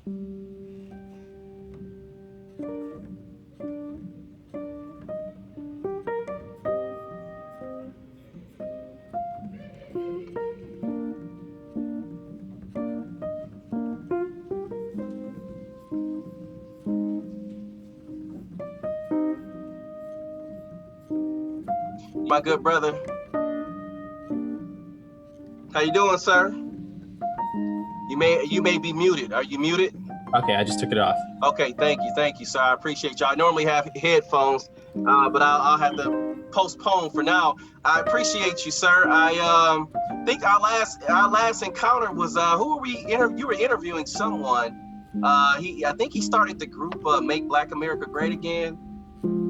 My good brother. How you doing, sir? You may be muted. Are you muted? Okay, I just took it off. Okay, thank you, sir. I appreciate you. I normally have headphones, but I'll have to postpone for now. I appreciate you, sir. I think our last encounter was who were we? You were interviewing someone. I think he started the group Make Black America Great Again.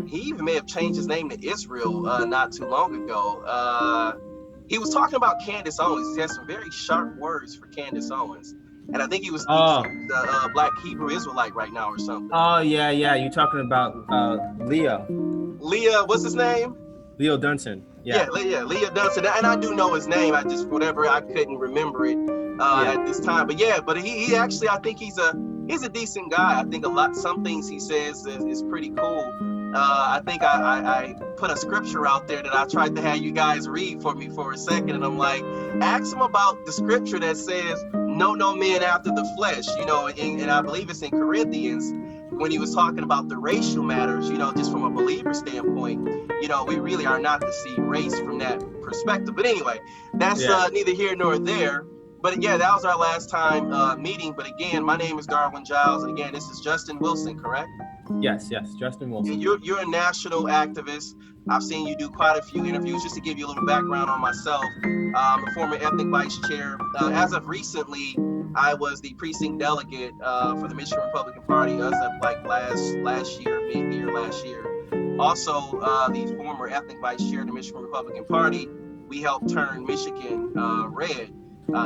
He even may have changed his name to Israel not too long ago. He was talking about Candace Owens. He had some very sharp words for Candace Owens. And I think he was the Black Hebrew Israelite right now or something. Oh, yeah. You're talking about Leo. What's his name? Leo Dunson. Yeah, Leo Dunson. And I do know his name. I just, whatever, I couldn't remember it at this time. But yeah, but he actually, I think he's a decent guy. I think some things he says is pretty cool. I think I put a scripture out there that I tried to have you guys read for me for a second, and I'm like, ask him about the scripture that says, "Know no man after the flesh," and I believe it's in Corinthians when he was talking about the racial matters, just from a believer standpoint, we really are not to see race from that perspective. But anyway, that's neither here nor there. But yeah, that was our last time meeting. But again, my name is Darwin Giles, and again, this is Justin Wilson, correct? Yes, Justin Wilson. And you're a national activist. I've seen you do quite a few interviews. Just to give you a little background on myself, I'm a former ethnic vice chair. As of recently, I was the precinct delegate for the Michigan Republican Party as of like last year, mid-year last year. Also, the former ethnic vice chair of the Michigan Republican Party. We helped turn Michigan red.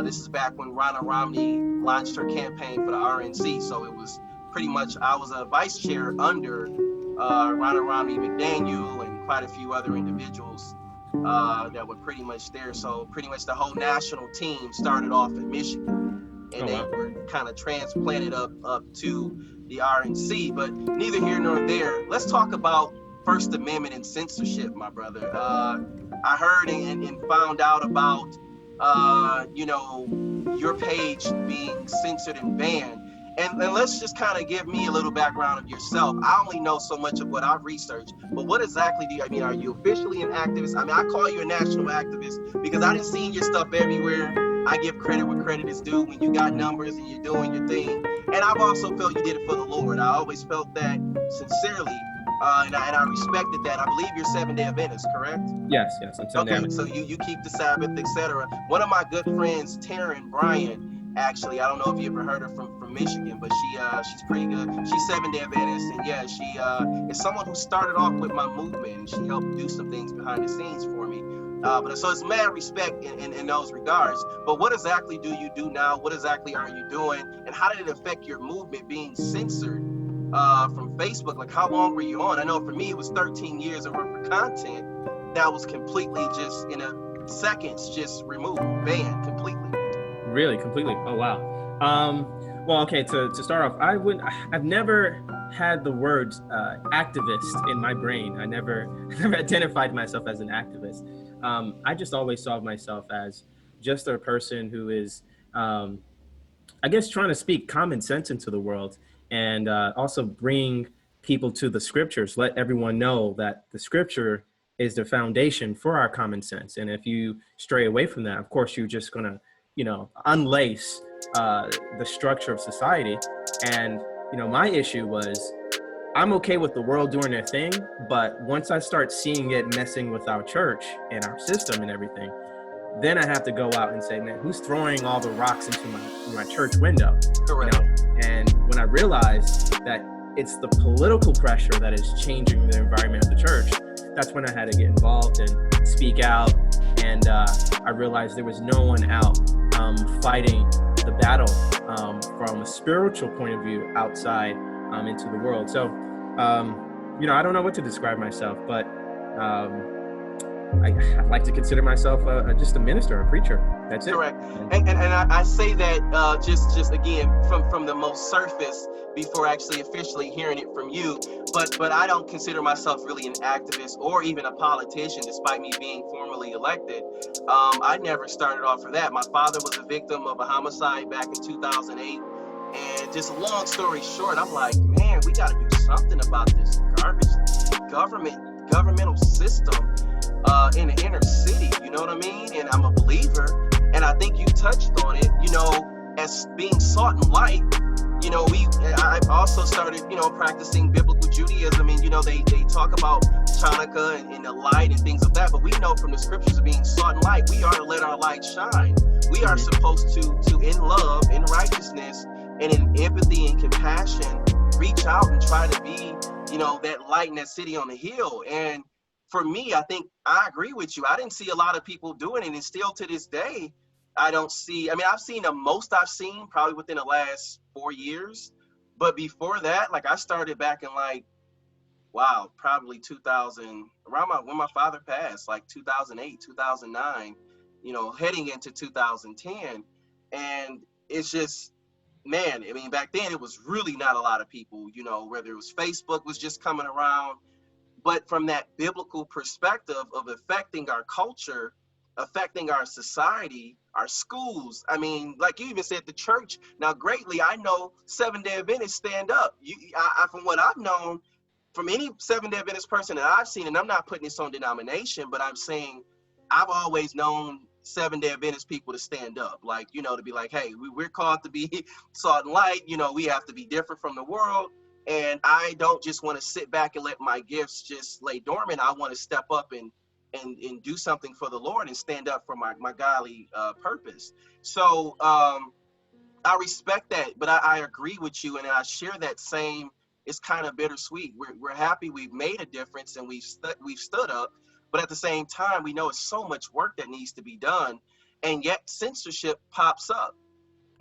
This is back when Ronna Romney launched her campaign for the RNC. So it was pretty much, I was a vice chair under Ronna Romney McDaniel and quite a few other individuals that were pretty much there. So pretty much the whole national team started off in Michigan, and they were kind of transplanted up to the RNC. But neither here nor there. Let's talk about First Amendment and censorship, my brother. I heard and found out about your page being censored and banned. And let's just kind of give me a little background of yourself. I only know so much of what I've researched, but what exactly are you officially an activist? I mean, I call you a national activist because I done seen your stuff everywhere. I give credit where credit is due when you got numbers and you're doing your thing. And I've also felt you did it for the Lord. I always felt that sincerely, and I respected that. I believe you're Seventh-day Adventist, correct? Yes, I'm Seventh-day Adventist. So you keep the Sabbath, etc. One of my good friends, Taryn Bryant, actually, I don't know if you ever heard her from Michigan, but she's pretty good. She's Seventh-day Adventist, and yeah, she is someone who started off with my movement, and she helped do some things behind the scenes for me. But so it's mad respect in those regards. But what exactly do you do now? What exactly are you doing? And how did it affect your movement being censored from Facebook? Like, how long were you on? I know for me, it was 13 years of worth of content that was completely just in a seconds just removed, banned completely. Really, completely? Oh, wow. Well, okay, to start off, I've never had the word activist in my brain. I never identified myself as an activist. I just always saw myself as just a person who is, I guess, trying to speak common sense into the world and also bring people to the scriptures, let everyone know that the scripture is the foundation for our common sense. And if you stray away from that, of course, you're just going to, unlace the structure of society. And, my issue was I'm okay with the world doing their thing, but once I start seeing it messing with our church and our system and everything, then I have to go out and say, man, who's throwing all the rocks into my church window? Correct. And when I realized that it's the political pressure that is changing the environment of the church, that's when I had to get involved and speak out. And I realized there was no one out fighting the battle from a spiritual point of view outside into the world. So, I don't know what to describe myself, but I like to consider myself just a minister, a preacher. That's it. Correct. And I say that just again from the most surface before actually officially hearing it from you. But I don't consider myself really an activist or even a politician, despite me being formally elected. I never started off for that. My father was a victim of a homicide back in 2008. And just a long story short, I'm like, man, we got to do something about this garbage governmental system in the inner city. You know what I mean? And I'm a believer. And I think you touched on it, as being salt and light. I also started, practicing biblical Judaism, and they talk about Hanukkah and the light and things of that. But we know from the scriptures of being salt and light, we are to let our light shine. We are supposed to in love, in righteousness, and in empathy and compassion, reach out and try to be, that light in that city on the hill. And for me, I think I agree with you. I didn't see a lot of people doing it, and still to this day, I don't see. I mean, I've seen the most I've seen probably within the last 4 years, but before that, like I started back in probably 2000, when my father passed, like 2008, 2009, heading into 2010, and it's just, man, I mean, back then it was really not a lot of people, whether it was Facebook was just coming around. But from that biblical perspective of affecting our culture, affecting our society, our schools, I mean, like you even said, the church. Now, greatly, I know Seventh-day Adventists stand up. From what I've known, from any Seventh-day Adventist person that I've seen, and I'm not putting this on denomination, but I'm saying I've always known Seventh-day Adventist people to stand up, like, to be like, hey, we're called to be salt and light. We have to be different from the world. And I don't just want to sit back and let my gifts just lay dormant. I want to step up and do something for the Lord and stand up for my godly purpose. So I respect that, but I agree with you, and I share that same. It's kind of bittersweet. We're happy we've made a difference and we've stood up, but at the same time, we know it's so much work that needs to be done, and yet censorship pops up.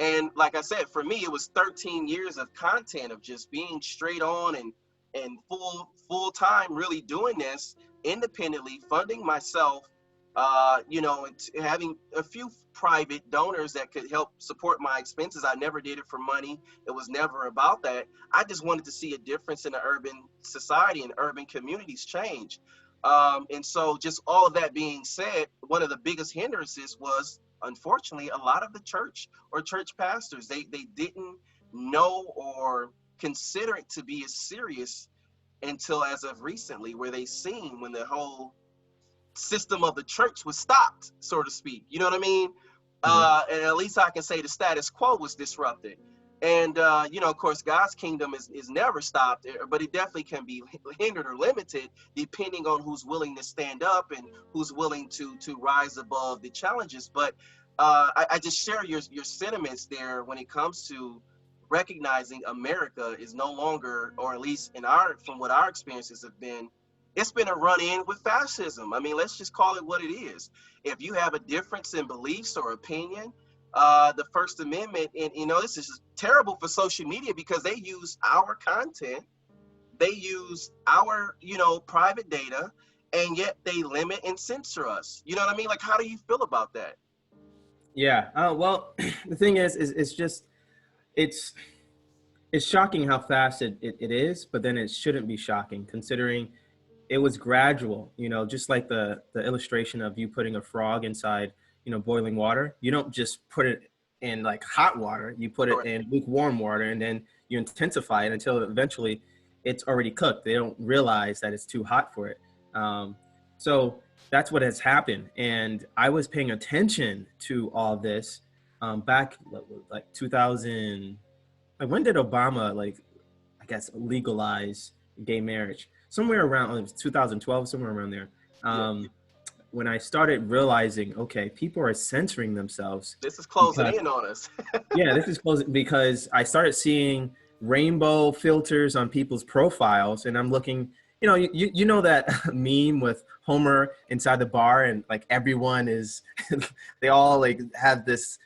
And like I said, for me, it was 13 years of content of just being straight on and full time really doing this independently, funding myself, and having a few private donors that could help support my expenses. I never did it for money. It was never about that. I just wanted to see a difference in the urban society and urban communities change. And so just all of that being said, one of the biggest hindrances was, unfortunately, a lot of the church or church pastors, they didn't know or consider it to be as serious until as of recently, where they seen when the whole system of the church was stopped, so to speak. You know what I mean? And at least I can say the status quo was disrupted. And, of course, God's kingdom is never stopped, but it definitely can be hindered or limited depending on who's willing to stand up and who's willing to rise above the challenges. But I just share your sentiments there when it comes to recognizing America is no longer, or at least from what our experiences have been, it's been a run-in with fascism. I mean, let's just call it what it is. If you have a difference in beliefs or opinion, the First Amendment, and this is terrible for social media because they use our content, they use our private data, and yet they limit and censor us. You know what I mean? Like, how do you feel about that? Yeah. Well, the thing is it's just it's shocking how fast it is, but then it shouldn't be shocking considering it was gradual. Just like the illustration of you putting a frog inside boiling water. You don't just put it in like hot water. You put it in lukewarm water, and then you intensify it until eventually it's already cooked. They don't realize that it's too hot for it. So that's what has happened. And I was paying attention to all this back like 2000. Like, when did Obama I guess legalize gay marriage? Somewhere around, it was 2012, somewhere around there. When I started realizing, okay, people are censoring themselves. This is closing in on us. Yeah, this is closing because I started seeing rainbow filters on people's profiles, and I'm looking, you know that meme with Homer inside the bar, and like everyone is, they all like have this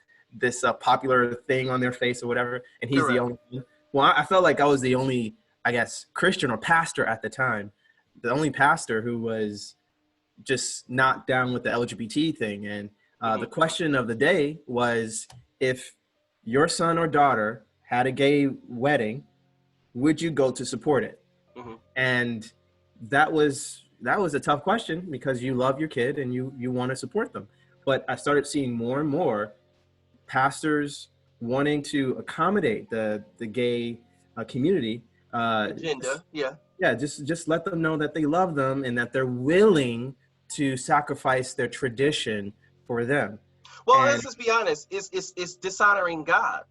popular thing on their face or whatever, and he's the only one. Well, I felt like I was the only, I guess, Christian or pastor at the time, the only pastor who was just not down with the LGBT thing. And The question of the day was, if your son or daughter had a gay wedding, would you go to support it? Hmm. And that was a tough question, because you love your kid and you want to support them. But I started seeing more and more pastors wanting to accommodate the gay community. Agenda, yeah. Yeah, just let them know that they love them and that they're willing to sacrifice their tradition for them. Well, And let's just be honest. It's dishonoring God.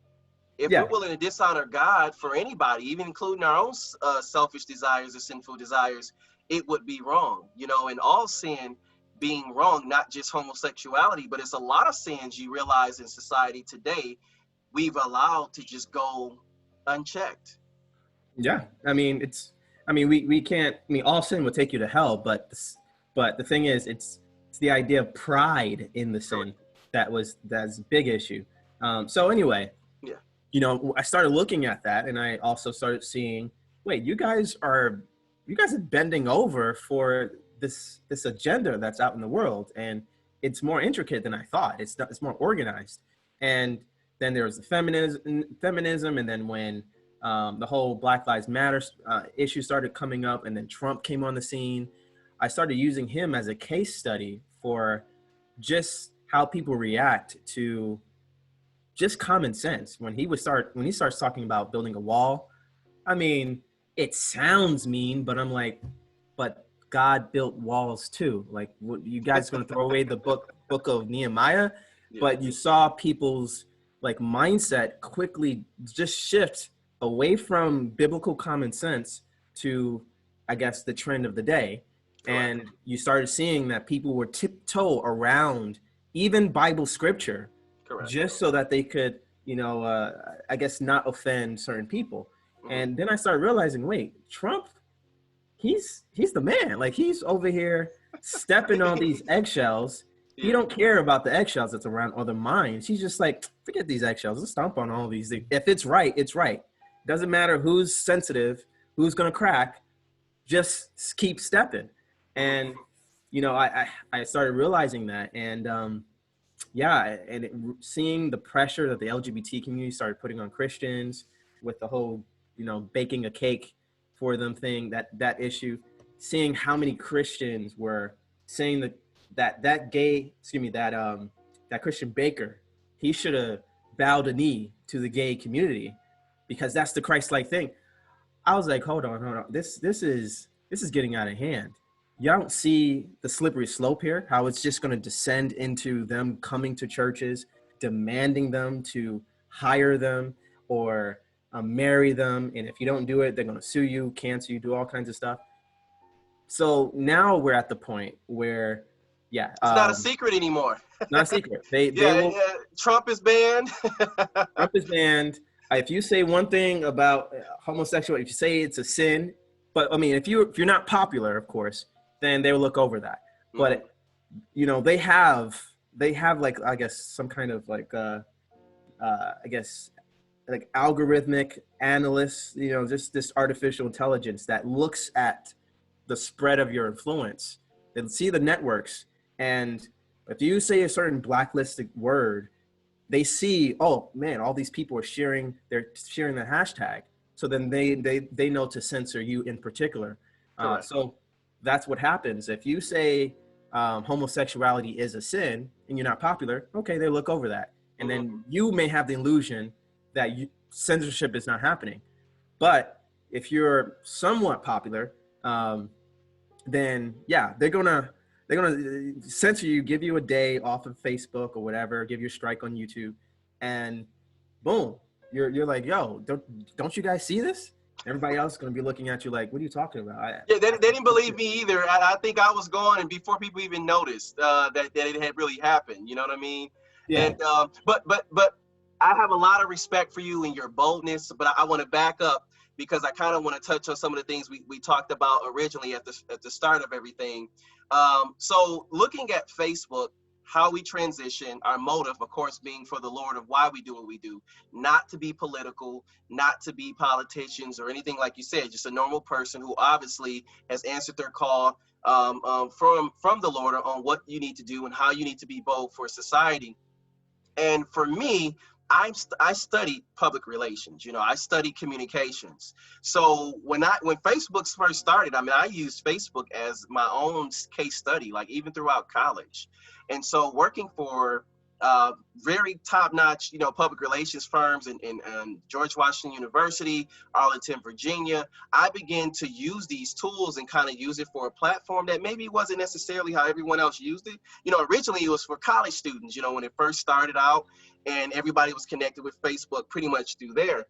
If we're yeah, willing to dishonor God for anybody, even including our own selfish desires or sinful desires, it would be wrong. You know, and all sin being wrong, not just homosexuality, but it's a lot of sins you realize in society today we've allowed to just go unchecked. yeah. We can't. I mean, all sin will take you to hell, but the thing is, it's the idea of pride in the Correct. sin that's a big issue. So anyway, Yeah. I started looking at that, and I also started seeing, wait, you guys are bending over for this agenda that's out in the world, and it's more intricate than I thought. It's more organized. And then there was the feminism, and then when the whole Black Lives Matter issue started coming up, and then Trump came on the scene, I started using him as a case study for just how people react to just common sense. When he starts talking about building a wall, I mean, it sounds mean, but I'm like, but God built walls too. Like, what, you guys going to throw away the book of Nehemiah? Yeah. But you saw people's like mindset quickly just shift away from biblical common sense to, I guess, the trend of the day. Correct. And you started seeing that people were tiptoe around even Bible scripture, Correct. just so that they could, I guess, not offend certain people. Hmm. And then I started realizing, wait, Trump, he's the man. Like, he's over here stepping on these eggshells. He Yeah. don't care about the eggshells that's around other minds. He's just like, forget these eggshells. Let's stomp on all these things. If it's right, it's right. Doesn't matter who's sensitive, who's gonna crack. Just keep stepping. And Hmm. I started realizing that, and yeah, and seeing the pressure that the LGBT community started putting on Christians with the whole, baking a cake for them thing, that issue, seeing how many Christians were saying that gay, excuse me, that Christian baker, he should have bowed a knee to the gay community because that's the Christ-like thing. I was like, hold on. This is getting out of hand. Y'all don't see the slippery slope here, how it's just going to descend into them coming to churches, demanding them to hire them or marry them. And if you don't do it, they're going to sue you, cancel you, do all kinds of stuff. So now we're at the point where, yeah, It's not a secret anymore. not a secret. They Yeah, will. yeah. Trump is banned. Trump is banned. If you say one thing about homosexuality, if you say it's a sin, but I mean, if you're not popular, of course, then they will look over that. Mhm. But they have like, I guess, some kind of like I guess, like algorithmic analysts, just this artificial intelligence that looks at the spread of your influence and see the networks. And if you say a certain blacklisted word, they see, oh man, all these people are they're sharing the hashtag. So then they know to censor you in particular. Correct. So that's what happens. If you say homosexuality is a sin and you're not popular, okay, they look over that. And Mhm. then you may have the illusion that censorship is not happening. But if you're somewhat popular, then yeah, they're gonna censor you, give you a day off of Facebook or whatever, give you a strike on YouTube, and boom, you're like, yo, don't you guys see this? Everybody else is gonna be looking at you like, what are you talking about? Yeah, they didn't believe me either. I think I was gone, and before people even noticed that it had really happened. You know what I mean? Yeah. And but I have a lot of respect for you and your boldness. But I want to back up because I kind of want to touch on some of the things we talked about originally at the start of everything. So looking at Facebook. how we transition, our motive, of course, being for the Lord of why we do what we do, not to be political, not to be politicians or anything like you said, just a normal person who obviously has answered their call from the Lord on what you need to do and how you need to be bold for society. And for me, I studied public relations. You know, I studied communications. So when Facebook first started, I mean, I used Facebook as my own case study, like even throughout college. And so working for very top-notch, you know, public relations firms in George Washington University, Arlington, Virginia, I began to use these tools and kind of use it for a platform that maybe wasn't necessarily how everyone else used it. You know, originally it was for college students, you know, when it first started out, and everybody was connected with Facebook pretty much through there.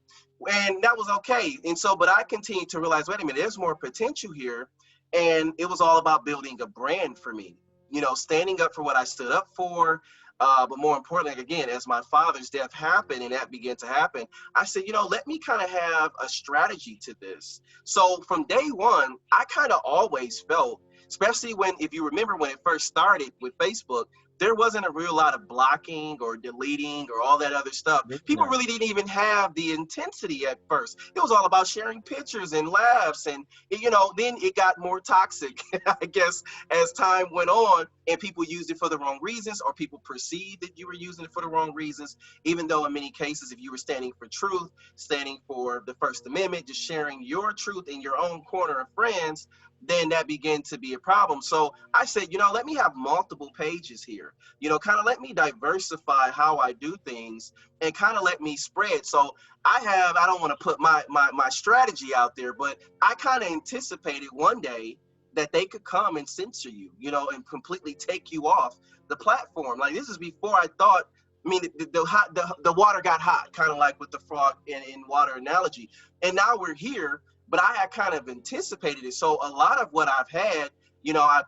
And that was okay. And so, but I continued to realize, wait a minute, there's more potential here. And it was all about building a brand for me, you know, standing up for what I stood up for. But more importantly, again, as my father's death happened and that began to happen, I said, you know, let me kind of have a strategy to this. So from day one, I kind of always felt, especially when, if you remember when it first started with Facebook, there wasn't a real lot of blocking or deleting or all that other stuff. People No. really didn't even have the intensity at first. It was all about sharing pictures and laughs. And, you know, then it got more toxic, I guess, as time went on and people used it for the wrong reasons, or people perceived that you were using it for the wrong reasons, even though in many cases, if you were standing for truth, standing for the First Amendment, just sharing your truth in your own corner of friends, then that began to be a problem. So I said, you know, let me have multiple pages here, you know, kind of let me diversify how I do things and kind of let me spread. So I don't want to put my strategy out there, but I kind of anticipated one day that they could come and censor you, you know, and completely take you off the platform. Like, this is before I thought, I mean, the water got hot, kind of like with the frog in water analogy. And now we're here, but I had kind of anticipated it. So a lot of what I've had, you know, I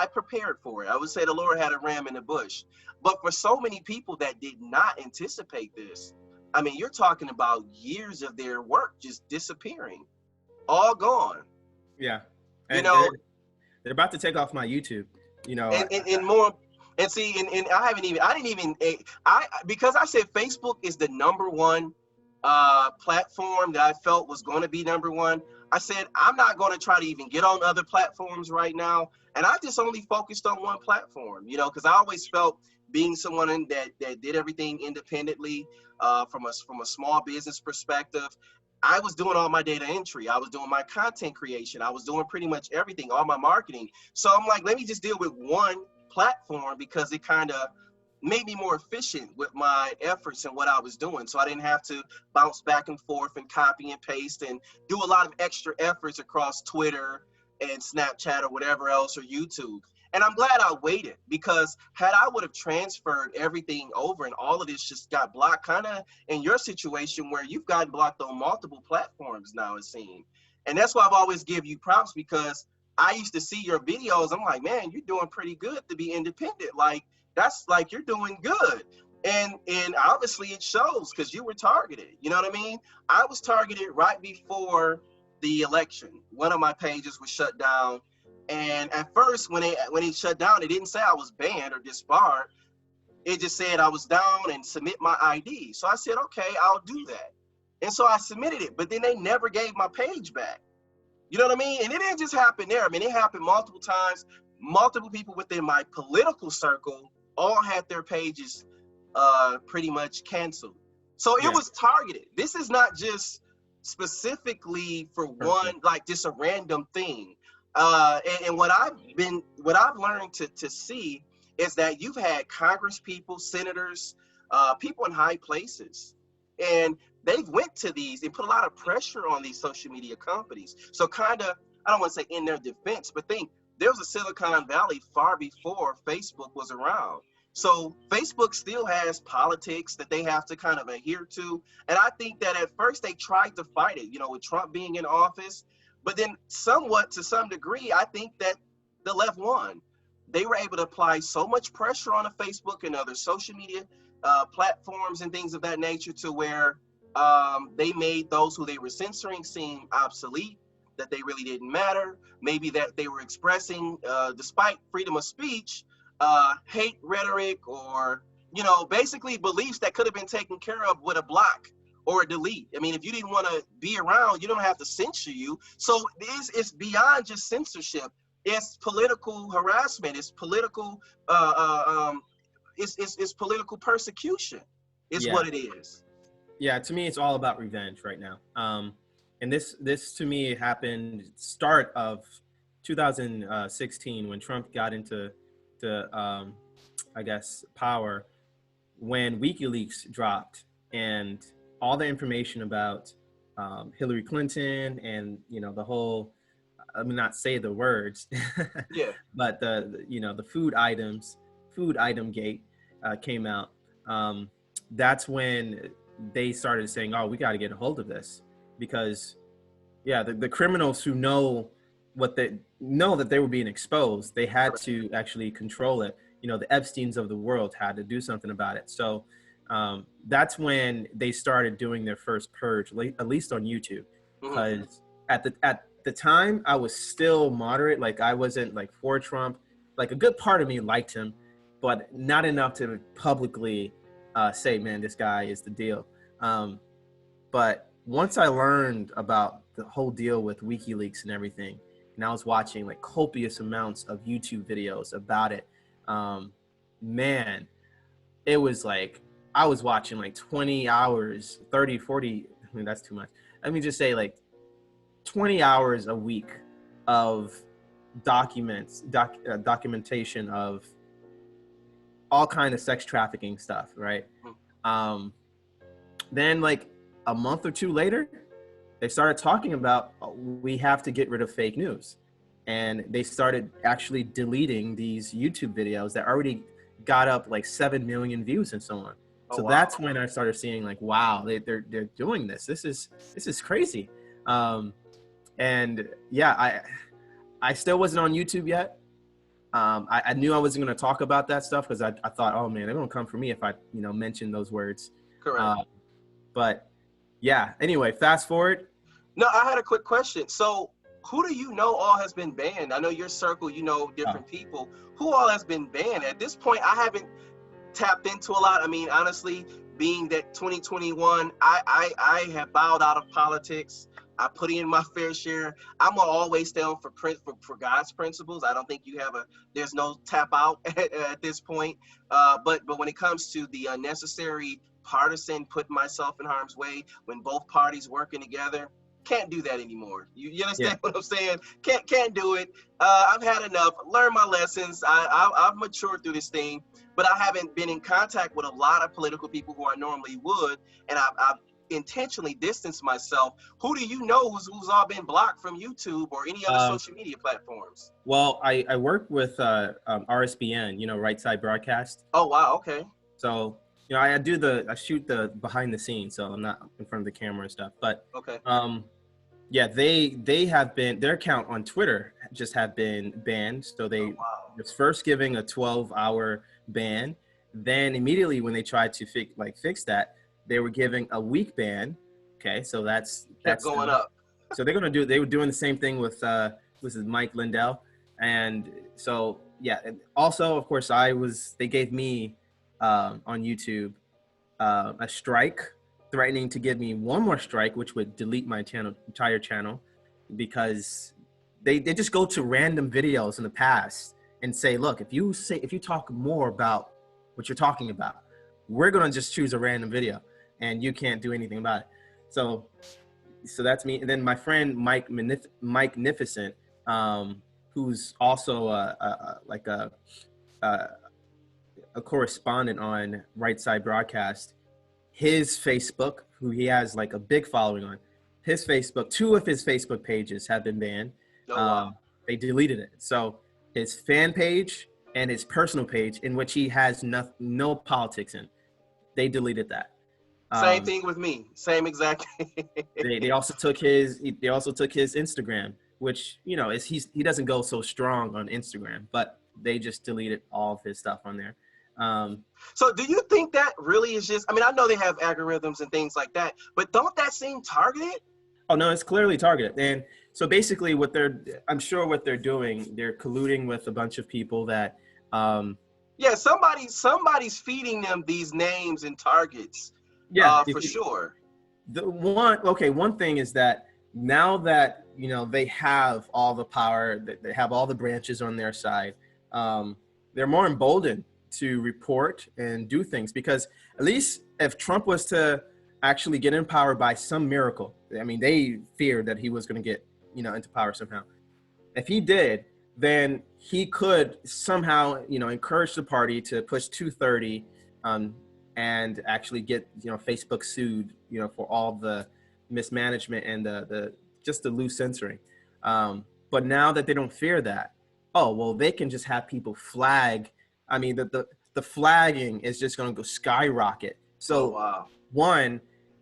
prepared for it. I would say the Lord had a ram in the bush. But for so many people that did not anticipate this, I mean, you're talking about years of their work just disappearing, all gone, Yeah, you and know. they're about to take off my YouTube. You know, And more, and see, and I didn't even, because I said Facebook is the number one platform that I felt was going to be number one. I said, I'm not going to try to even get on other platforms right now. And I just only focused on one platform, you know, because I always felt, being someone that did everything independently, from a small business perspective, I was doing all my data entry. I was doing my content creation. I was doing pretty much everything, all my marketing. So I'm like, let me just deal with one platform, because it kind of made me more efficient with my efforts and what I was doing. So I didn't have to bounce back and forth and copy and paste and do a lot of extra efforts across Twitter and Snapchat or whatever else, or YouTube. And I'm glad I waited, because had I would have transferred everything over and all of this just got blocked, kind of in your situation where you've gotten blocked on multiple platforms now, it seems. And that's why I've always give you props, because I used to see your videos. I'm like, man, you're doing pretty good to be independent. Like, that's like, you're doing good. And obviously it shows, because you were targeted. You know what I mean? I was targeted right before the election. One of my pages was shut down. And at first, when it shut down, it didn't say I was banned or disbarred. It just said I was down and submit my ID. So I said, okay, I'll do that. And so I submitted it, but then they never gave my page back. You know what I mean? And it didn't just happen there. I mean, it happened multiple times. Multiple people within my political circle all had their pages pretty much canceled. So it yeah, was targeted. This is not just specifically for one, perfect. like just a random thing. And what I've learned to see is that you've had Congress people, senators, people in high places, and they've went to these and put a lot of pressure on these social media companies. So kind of, I don't want to say in their defense, but think, there was a Silicon Valley far before Facebook was around. So Facebook still has politics that they have to kind of adhere to. And I think that at first they tried to fight it, you know, with Trump being in office. But then somewhat, to some degree, I think that the left won. They were able to apply so much pressure on the Facebook and other social media platforms and things of that nature, to where they made those who they were censoring seem obsolete, that they really didn't matter. Maybe that they were expressing, despite freedom of speech, hate rhetoric, or basically beliefs that could have been taken care of with a block or a delete. I mean, if you didn't want to be around, you don't have to censor you. So it's beyond just censorship. It's political harassment. It's political. It's political persecution. Is Yeah. what it is. Yeah, to me, it's all about revenge right now. And this to me happened start of 2016 when Trump got into the I guess power, when WikiLeaks dropped and all the information about Hillary Clinton and the whole, I mean, not say the words, Yeah. but the food item gate came out. That's when they started saying, "Oh, we got to get a hold of this," because yeah, the criminals who know what they know that they were being exposed, they had to actually control it. The Epsteins of the world had to do something about it. So that's when they started doing their first purge, at least on YouTube, Mm-hmm. because at the time I was still moderate. Like, I wasn't like for Trump. Like, a good part of me liked him, but not enough to publicly say, man, this guy is the deal. But once I learned about the whole deal with WikiLeaks and everything, and I was watching like copious amounts of YouTube videos about it, man, it was like I was watching like 20 hours, 30, 40, I mean, that's too much. Let me just say like 20 hours a week of documentation of all kind of sex trafficking stuff, right? Then like a month or two later, they started talking about, we have to get rid of fake news. And they started actually deleting these YouTube videos that already got up like 7 million views and so on. Oh, So wow. that's when I started seeing like, wow, they're doing this. This is crazy. And yeah, I still wasn't on YouTube yet. I knew I wasn't going to talk about that stuff because I thought, oh man, they're going to come for me if I mention those words. Correct. But yeah, anyway, fast forward. No, I had a quick question. So, who do you know all has been banned? I know your circle, different people. Who all has been banned? At this point, I haven't tapped into a lot. I mean, honestly, being that 2021, I have bowed out of politics. I put in my fair share. I'm gonna always stay on for God's principles. I don't think there's no tap out at this point. But when it comes to the unnecessary partisan, putting myself in harm's way when both parties working together, can't do that anymore. You understand what I'm saying? Can't do it. I've had enough. Learned my lessons. I've matured through this thing, but I haven't been in contact with a lot of political people who I normally would, and I've intentionally distanced myself. Who do you know who's all been blocked from YouTube or any other social media platforms? Well, I work with RSBN, Right Side Broadcast. Oh wow, okay. So I shoot the behind the scenes, so I'm not in front of the camera and stuff. But okay. Yeah, they have been, their account on Twitter just have been banned. So they was first giving a 12-hour ban, then immediately when they tried to fix that, they were giving a week ban. Okay, so that's going up. So they were doing the same thing with this is Mike Lindell, and so yeah. And also, of course, they gave me on YouTube a strike, threatening to give me one more strike, which would delete my entire channel, because they just go to random videos in the past and say, look, if you talk more about what you're talking about, we're gonna just choose a random video and you can't do anything about it. So that's me. And then my friend Mike Nificent, who's also a correspondent on Right Side Broadcast, his Facebook, who he has like a big following on, his Facebook, 2 of his Facebook pages have been banned. Oh, wow. They deleted it. So his fan page and his personal page, in which he has no politics in, they deleted that. Same thing with me. Same exact. They also took his Instagram, which he doesn't go so strong on Instagram, but they just deleted all of his stuff on there. So do you think that really is just, I mean, I know they have algorithms and things like that, but don't that seem targeted? Oh no, it's clearly targeted. And so basically I'm sure what they're doing, they're colluding with a bunch of people that Yeah, somebody's feeding them these names and targets, Yeah, for sure. one thing is that now that they have all the power, that they have all the branches on their side, they're more emboldened to report and do things, because at least if Trump was to actually get in power by some miracle, I mean, they feared that he was going to get into power somehow. If he did, then he could somehow encourage the party to push 230, and actually get Facebook sued for all the mismanagement and the just the loose censoring. But now that they don't fear that, oh well, they can just have people flag. I mean, the flagging is just going to go skyrocket. Oh So wow. one,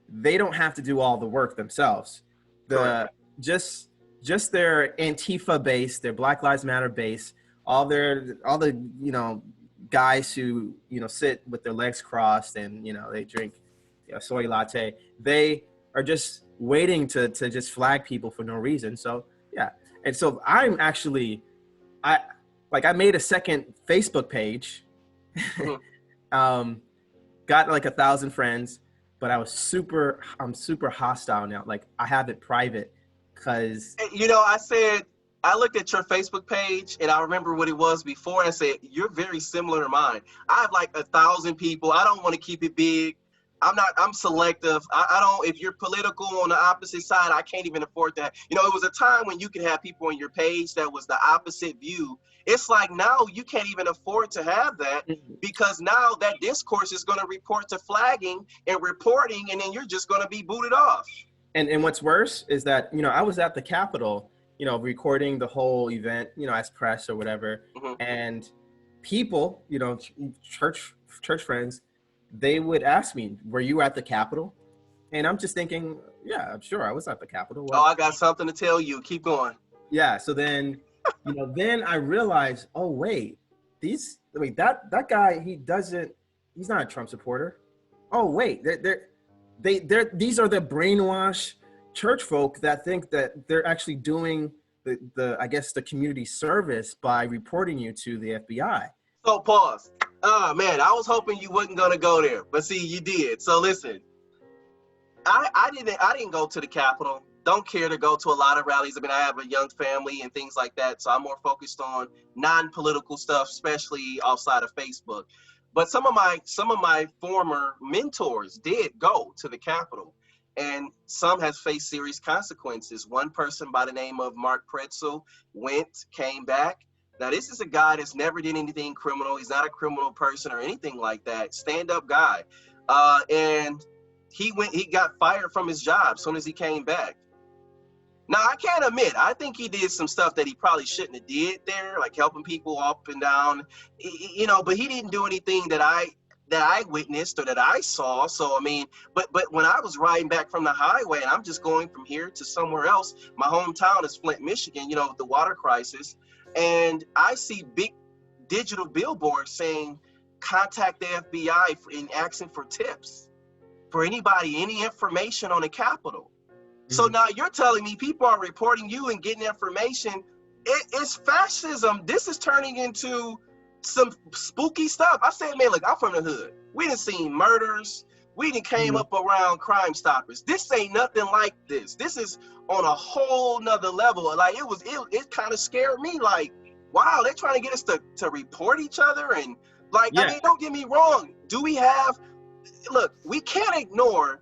they don't have to do all the work themselves. The Correct. just their Antifa base, their Black Lives Matter base, all the guys who sit with their legs crossed and they drink soy latte. They are just waiting to just flag people for no reason. So yeah, and so I'm actually I made a second Facebook page. Mhm. Got like 1,000 friends, but I'm super hostile now. Like I have it private because I looked at your Facebook page and I remember what it was before. I said, you're very similar to mine. I have like 1,000 people. I don't want to keep it big. I'm selective. I don't, if you're political on the opposite side, I can't even afford that. It was a time when you could have people on your page that was the opposite view. It's like now you can't even afford to have that, because now that discourse is going to report to flagging and reporting, and then you're just going to be booted off. And what's worse is that I was at the Capitol, recording the whole event, as press or whatever, Mm-hmm. and people, church friends, they would ask me, "Were you at the Capitol?" And I'm just thinking, "Yeah, I'm sure I was at the Capitol." Oh, What? I got something to tell you. Keep going. Yeah. So then, then I realized, oh wait, that guy, he's not a Trump supporter. Oh wait, these are the brainwashed church folk that think that they're actually doing the I guess the community service by reporting you to the FBI. So pause. Oh man, I was hoping you wasn't gonna go there, but see, you did. So listen, I didn't go to the Capitol. Don't care to go to a lot of rallies. I mean, I have a young family and things like that, so I'm more focused on non-political stuff, especially outside of Facebook. But some of my former mentors did go to the Capitol, and some has faced serious consequences. One person by the name of Mark Pretzel came back. Now, this is a guy that's never did anything criminal. He's not a criminal person or anything like that. Stand-up guy, and he got fired from his job as soon as he came back. Now, I can't admit, I think he did some stuff that he probably shouldn't have did there, like helping people up and down, but he didn't do anything that I witnessed or that I saw. So I mean, but when I was riding back from the highway and I'm just going from here to somewhere else, my hometown is Flint, Michigan, with the water crisis, and I see big digital billboards saying contact the FBI in asking for tips for anybody, any information on the Capitol. So now you're telling me people are reporting you and getting information. It's fascism. This is turning into some spooky stuff. I said, man, look, I'm from the hood. We done seen murders. We done came up around Crime Stoppers. This ain't nothing like this. This is on a whole nother level. Like it kind of scared me. Like, wow, they're trying to get us to report each other. And like, I mean, don't get me wrong. Look, we can't ignore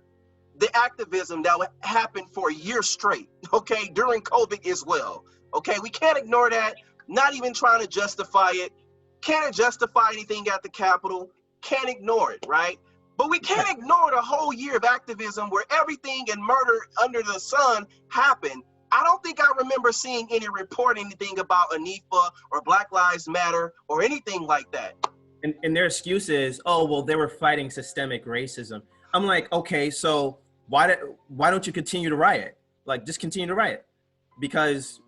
the activism that would happen for a year straight, okay, during COVID as well. Okay, we can't ignore that, not even trying to justify it. Can't justify anything at the Capitol, can't ignore it, right? But we can't ignore the whole year of activism where everything and murder under the sun happened. I don't think I remember seeing any report anything about Anifa or Black Lives Matter or anything like that. And their excuse is, oh, well, they were fighting systemic racism. I'm like, okay, so why don't you continue to riot? Like, just continue to riot, because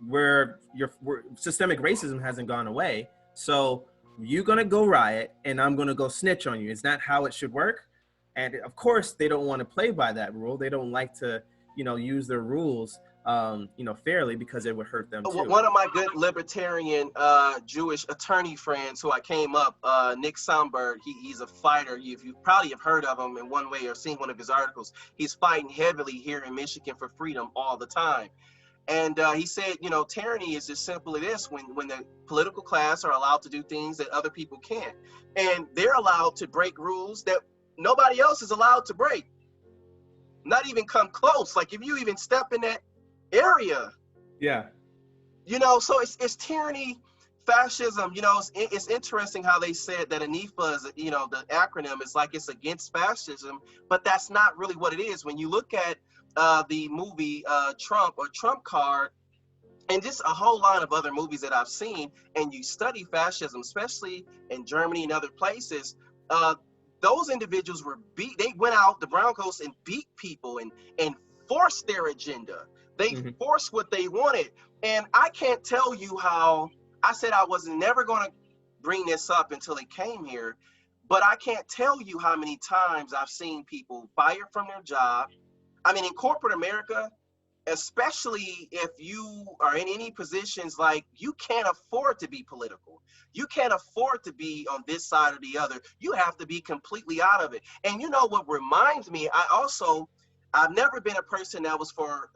systemic racism hasn't gone away. So you're gonna go riot, and I'm gonna go snitch on you. Is that how it should work? And of course, they don't want to play by that rule. They don't like to, use their rules fairly, because it would hurt them too. One of my good libertarian Jewish attorney friends who I came up, Nick Somberg, he's a fighter. You probably have heard of him in one way or seen one of his articles. He's fighting heavily here in Michigan for freedom all the time. And he said, tyranny is as simple as this: when the political class are allowed to do things that other people can't, and they're allowed to break rules that nobody else is allowed to break, not even come close. Like if you even step in that area, Yeah. So it's tyranny, fascism. It's interesting how they said that ANIFA is, the acronym is like it's against fascism, but that's not really what it is. When you look at the movie Trump or Trump Card, and just a whole line of other movies that I've seen, and you study fascism, especially in Germany and other places, those individuals were beat. They went out the brown coats and beat people and forced their agenda. They forced what they wanted. And I can't tell you how. I said I was never going to bring this up until it came here, but I can't tell you how many times I've seen people fired from their job. I mean, in corporate America, especially if you are in any positions, like you can't afford to be political. You can't afford to be on this side or the other. You have to be completely out of it. And you know what reminds me, I've never been a person that was for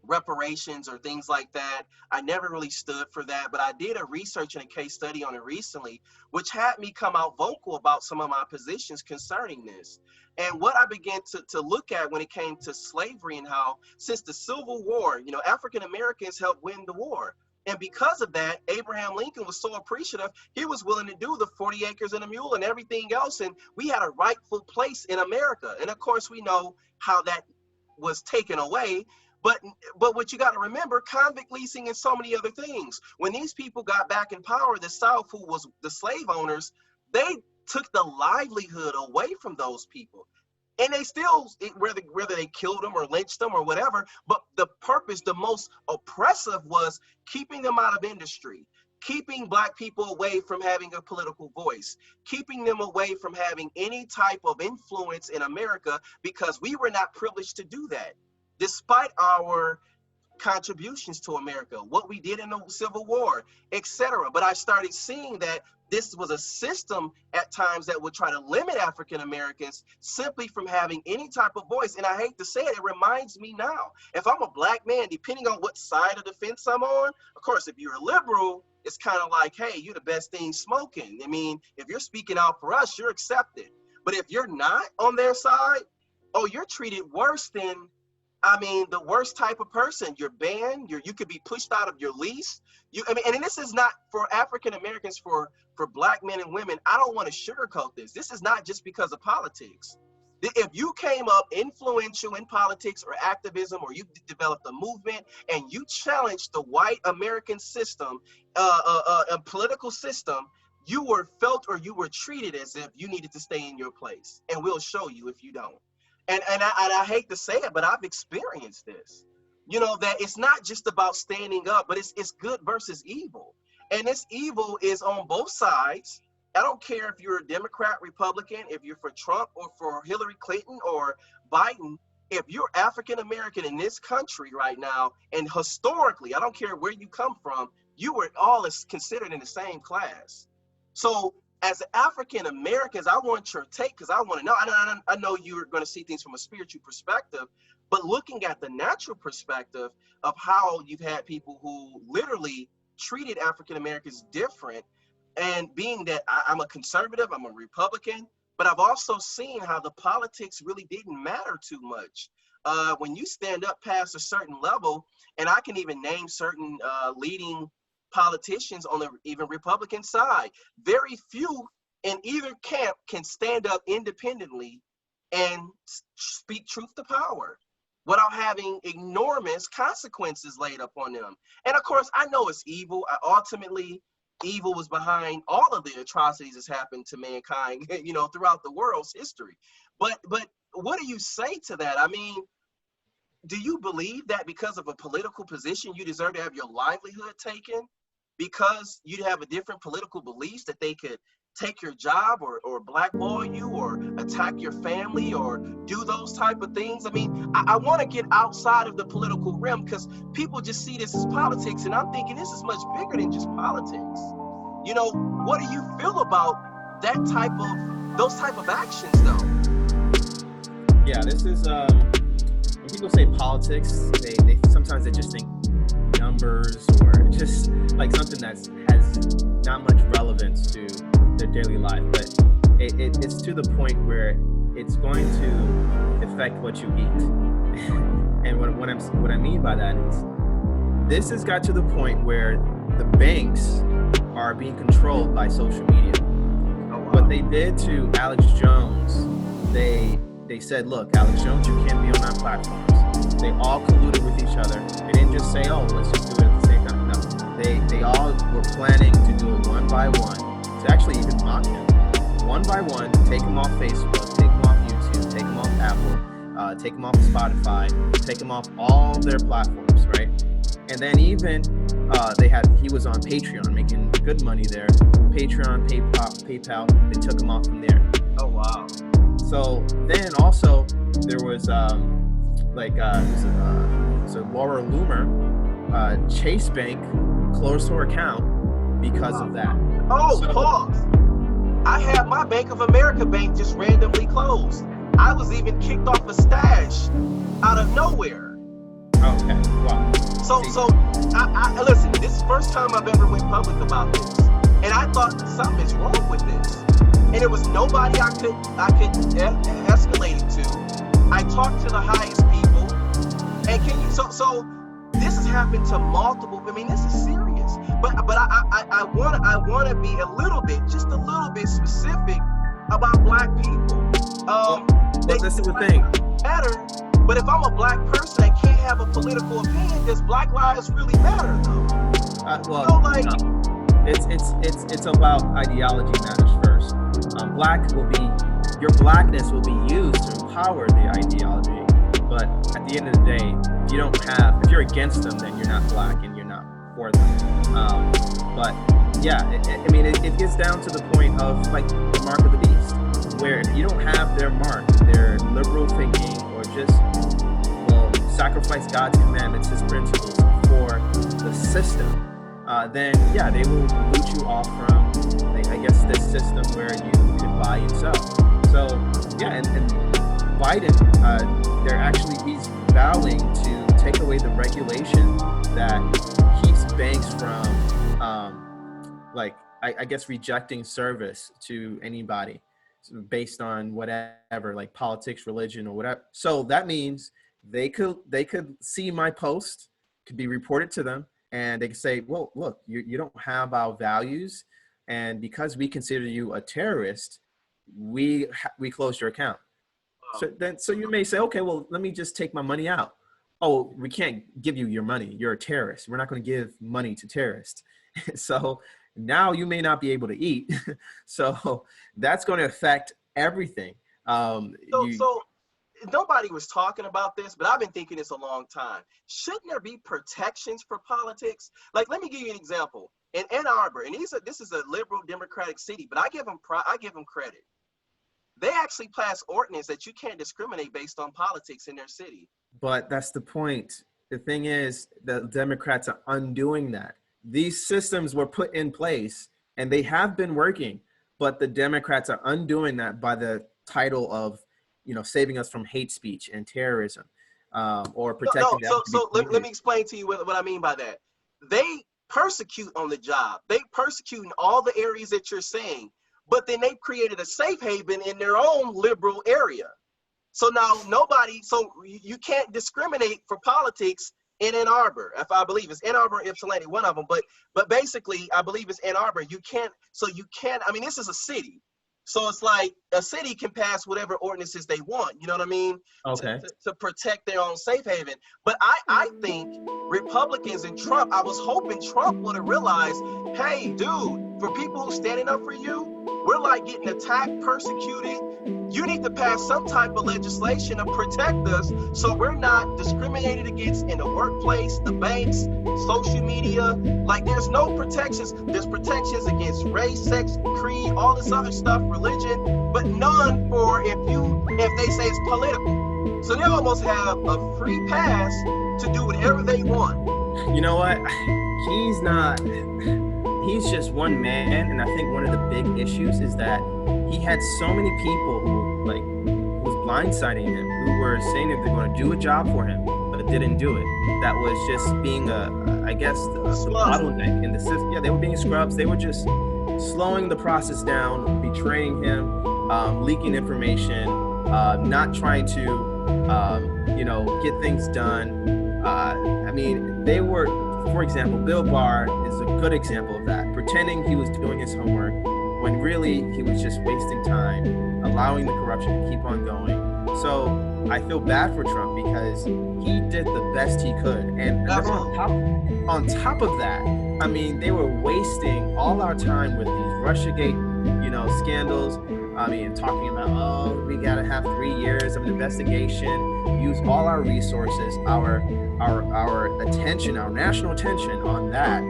reparations or things like that. I never really stood for that, but I did a research and a case study on it recently, which had me come out vocal about some of my positions concerning this. And what I began to look at when it came to slavery, and how since the Civil War, African Americans helped win the war. And because of that, Abraham Lincoln was so appreciative, he was willing to do the 40 acres and a mule and everything else. And we had a rightful place in America. And of course, we know how that was taken away. But what you got to remember, convict leasing and so many other things. When these people got back in power, the South, who was the slave owners, they took the livelihood away from those people. And they still, whether they killed them or lynched them or whatever, but the purpose, the most oppressive, was keeping them out of industry, keeping Black people away from having a political voice, keeping them away from having any type of influence in America, because we were not privileged to do that, despite our contributions to America, what we did in the Civil War, etc. But I started seeing that this was a system at times that would try to limit African Americans simply from having any type of voice. And I hate to say it, it reminds me now, if I'm a Black man, depending on what side of the fence I'm on, of course, if you're a liberal, it's kind of like, hey, you're the best thing smoking. I mean, if you're speaking out for us, you're accepted. But if you're not on their side, oh, you're treated worse than, the worst type of person. You're banned. You could be pushed out of your lease. And this is not for African Americans, for Black men and women. I don't want to sugarcoat this. This is not just because of politics. If you came up influential in politics or activism, or you developed a movement and you challenged the white American system, a political system, you were felt or you were treated as if you needed to stay in your place. And we'll show you if you don't. And I hate to say it, but I've experienced this. That it's not just about standing up, but it's good versus evil. And this evil is on both sides. I don't care if you're a Democrat, Republican, if you're for Trump or for Hillary Clinton or Biden. If you're African American in this country right now, and historically, I don't care where you come from, you were all considered in the same class. So as African Americans, I want your take, because I want to know. I know you're going to see things from a spiritual perspective, but looking at the natural perspective of how you've had people who literally treated African Americans different, and being that I'm a conservative, I'm a Republican, but I've also seen how the politics really didn't matter too much. When you stand up past a certain level, and I can even name certain leading politicians on the even Republican side, very few in either camp can stand up independently and speak truth to power without having enormous consequences laid upon them. And of course, I know it's evil. Ultimately, evil was behind all of the atrocities that's happened to mankind, throughout the world's history. But what do you say to that? I mean, do you believe that because of a political position, you deserve to have your livelihood taken? Because you have a different political beliefs, that they could take your job or blackball you or attack your family or do those type of things. I mean, I want to get outside of the political realm because people just see this as politics, and I'm thinking this is much bigger than just politics. You know, what do you feel about those type of actions though? Yeah, this is when people say politics, they sometimes they just think numbers or just like something that has not much relevance to their daily life, but it's to the point where it's going to affect what you eat. And what I mean by that is this has got to the point where the banks are being controlled by social media. Oh, wow. What they did to Alex Jones, they said, look, Alex Jones, you can't be on our platforms. They all colluded with each other. They didn't just say, oh, let's just do it at the same time. No, they all were planning to do it one by one, to actually even mock him. One by one, take him off Facebook, take him off YouTube, take him off Apple, take him off Spotify, take him off all their platforms, right? And then even he was on Patreon making good money there. Patreon, PayPal, they took him off from there. Oh, wow. So then also there was so Laura Loomer, Chase Bank closed her account because of that. Oh, so, pause. I had my Bank of America bank just randomly closed. I was even kicked off a stash out of nowhere. Okay, wow. So I listen, this is the first time I've ever went public about this. And I thought something is wrong with this. And there was nobody I could escalate it to. I talked to the highest people. And so this has happened to multiple, I mean, this is serious. But I want to be just a little bit specific about black people. This is the thing. Matter, but if I'm a black person that can't have a political opinion, does Black Lives really matter though? It's about ideology matters first. Your blackness will be used to empower the ideology. But at the end of the day, if you're against them, then you're not black and you're not for them. But yeah, it gets down to the point of like the mark of the beast, where if you don't have their mark, their liberal thinking, or just sacrifice God's commandments, His principles for the system, then yeah, they will boot you off from, this system where you could buy and sell. So yeah, and Biden, he's vowing to take away the regulation that keeps banks from, rejecting service to anybody based on whatever, like politics, religion, or whatever. So that means they could see my post, could be reported to them, and they could say, well, look, you don't have our values, and because we consider you a terrorist, we closed your account. So you may say, okay, well, let me just take my money out. Oh, we can't give you your money. You're a terrorist. We're not going to give money to terrorists. So now you may not be able to eat. So that's going to affect everything. So nobody was talking about this, but I've been thinking this a long time. Shouldn't there be protections for politics? Like, let me give you an example. In Ann Arbor, and this is a liberal Democratic city, but I give them credit. They actually pass ordinance that you can't discriminate based on politics in their city. But that's the point. The thing is, the Democrats are undoing that. These systems were put in place and they have been working, but the Democrats are undoing that by the title of, saving us from hate speech and terrorism, or protecting. So let me explain to you what I mean by that. They persecute on the job. They persecute in all the areas that you're saying, but then they created a safe haven in their own liberal area. So now you can't discriminate for politics in Ann Arbor. If I believe it's Ann Arbor or Ypsilanti, one of them, but basically I believe it's Ann Arbor. This is a city. So it's like a city can pass whatever ordinances they want, you know what I mean? Okay. To protect their own safe haven. But I think Republicans and Trump, I was hoping Trump would have realized, hey, dude, for people who standing up for you, we're like getting attacked, persecuted. You need to pass some type of legislation to protect us so we're not discriminated against in the workplace, the banks, social media. Like, there's no protections. There's protections against race, sex, creed, all this other stuff, religion, but none for if they say it's political. So they almost have a free pass to do whatever they want. You know what? He's just one man, and I think one of the big issues is that he had so many people who was blindsiding him, who were saying that they're going to do a job for him, but didn't do it. That was just being the bottleneck in the system. Yeah, they were being scrubs. They were just slowing the process down, betraying him, leaking information, not trying to, get things done. I mean, they were. For example, Bill Barr is a good example of that, pretending he was doing his homework when really he was just wasting time, allowing the corruption to keep on going. So I feel bad for Trump because he did the best he could. And on top of that, I mean, they were wasting all our time with these Russiagate, scandals. I mean, talking about, we got to have 3 years of an investigation, use all our resources, our attention, our national attention on that.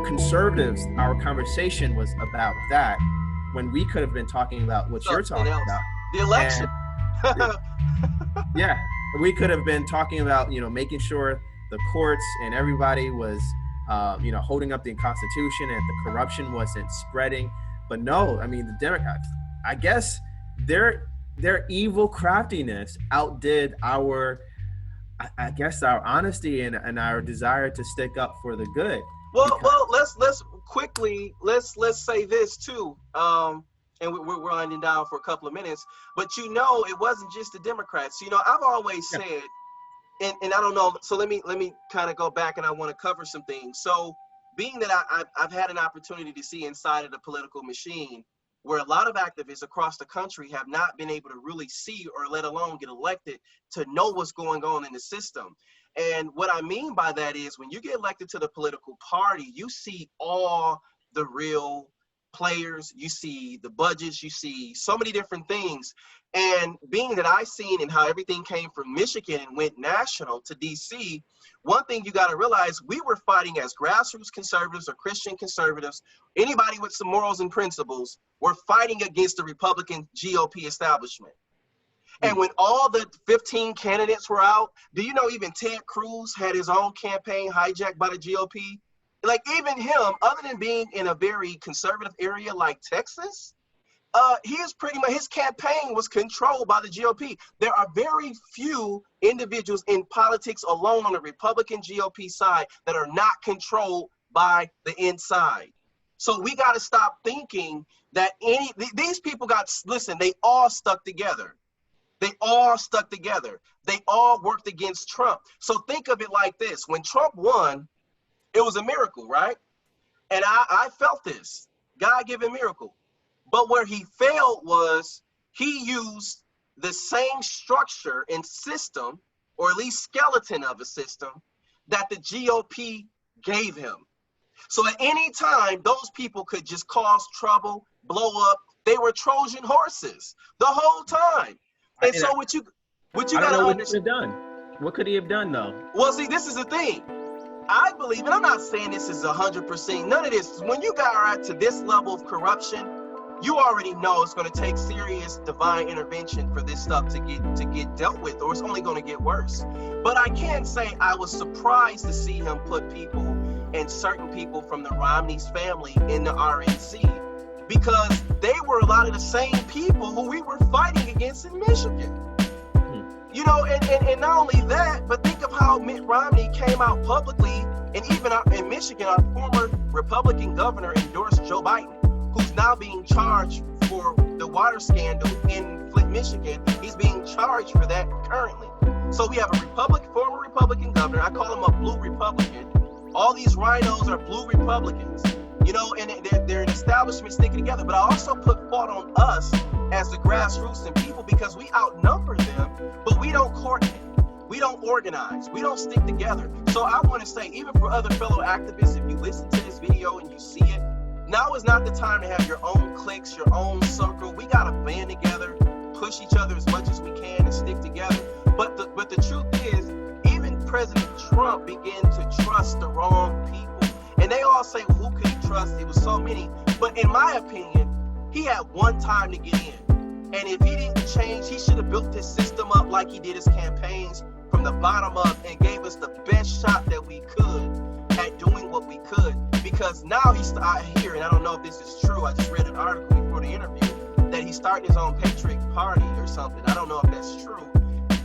Conservatives, our conversation was about that when we could have been talking about what you're talking about. The election. Yeah, we could have been talking about, making sure the courts and everybody was, holding up the Constitution and the corruption wasn't spreading. But no, I mean, the Democrats, I guess their evil craftiness outdid our honesty and our desire to stick up for the good. Well, let's quickly say this too, and we're winding down for a couple of minutes. But it wasn't just the Democrats. I've always said, and I don't know. So let me kind of go back, and I want to cover some things. So, being that I've had an opportunity to see inside of the political machine, where a lot of activists across the country have not been able to really see, or let alone get elected, to know what's going on in the system. And what I mean by that is when you get elected to the political party, you see all the real players, you see the budgets, you see so many different things. And being that I seen and how everything came from Michigan and went national to DC, one thing you got to realize, we were fighting as grassroots conservatives or Christian conservatives, anybody with some morals and principles, were fighting against the Republican GOP establishment. And when all the 15 candidates were out, do you know even Ted Cruz had his own campaign hijacked by the GOP? Like, even him, other than being in a very conservative area like Texas, his campaign was controlled by the GOP. There are very few individuals in politics alone on the Republican GOP side that are not controlled by the inside. So we got to stop thinking that these people they all stuck together. They all stuck together. They all worked against Trump. So think of it like this. When Trump won, it was a miracle, right? And I felt this God-given miracle. But where he failed was he used the same structure and system, or at least skeleton of a system, that the GOP gave him. So at any time, those people could just cause trouble, blow up. They were Trojan horses the whole time. And so what you got to understand. What could he have done, though? Well, see, this is the thing. I believe, and I'm not saying this is 100%, none of this, when you got to this level of corruption, you already know it's going to take serious divine intervention for this stuff to get dealt with, or it's only going to get worse. But I can say I was surprised to see him put people, and certain people from the Romney's family, in the RNC, because they were a lot of the same people who we were fighting against in Michigan. And not only that, but think of how Mitt Romney came out publicly, and even in Michigan, our former Republican governor endorsed Joe Biden, who's now being charged for the water scandal in Flint, Michigan. He's being charged for that currently. So we have a former Republican governor. I call him a blue Republican. All these rhinos are blue Republicans, and they're an establishment sticking together. But I also put fault on us as the grassroots and people, because we outnumber them, but we don't coordinate. We don't organize. We don't stick together. So I want to say, even for other fellow activists, if you listen to this video and you see it, Now is not the time to have your own cliques, your own circle. We got to band together, push each other as much as we can and stick together. But the truth is, even President Trump began to trust the wrong people. And they all say, well, who could he trust? It was so many. But in my opinion, he had one time to get in. And if he didn't change, he should have built his system up like he did his campaigns from the bottom up and gave us the best shot that we could at doing what we could. Because now he's out here, and I don't know if this is true, I just read an article before the interview, that he's starting his own Patriot Party or something. I don't know if that's true.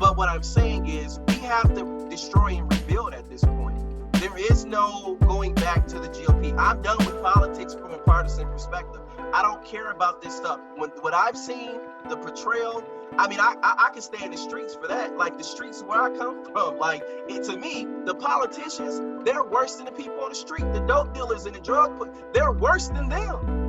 But what I'm saying is, we have to destroy and rebuild at this point. There is no going back to the GOP. I'm done with politics from a partisan perspective. I don't care about this stuff. What I've seen, the portrayal, I mean, I can stay in the streets for that. Like the streets where I come from. Like, to me, the politicians, they're worse than the people on the street. The dope dealers and the they're worse than them.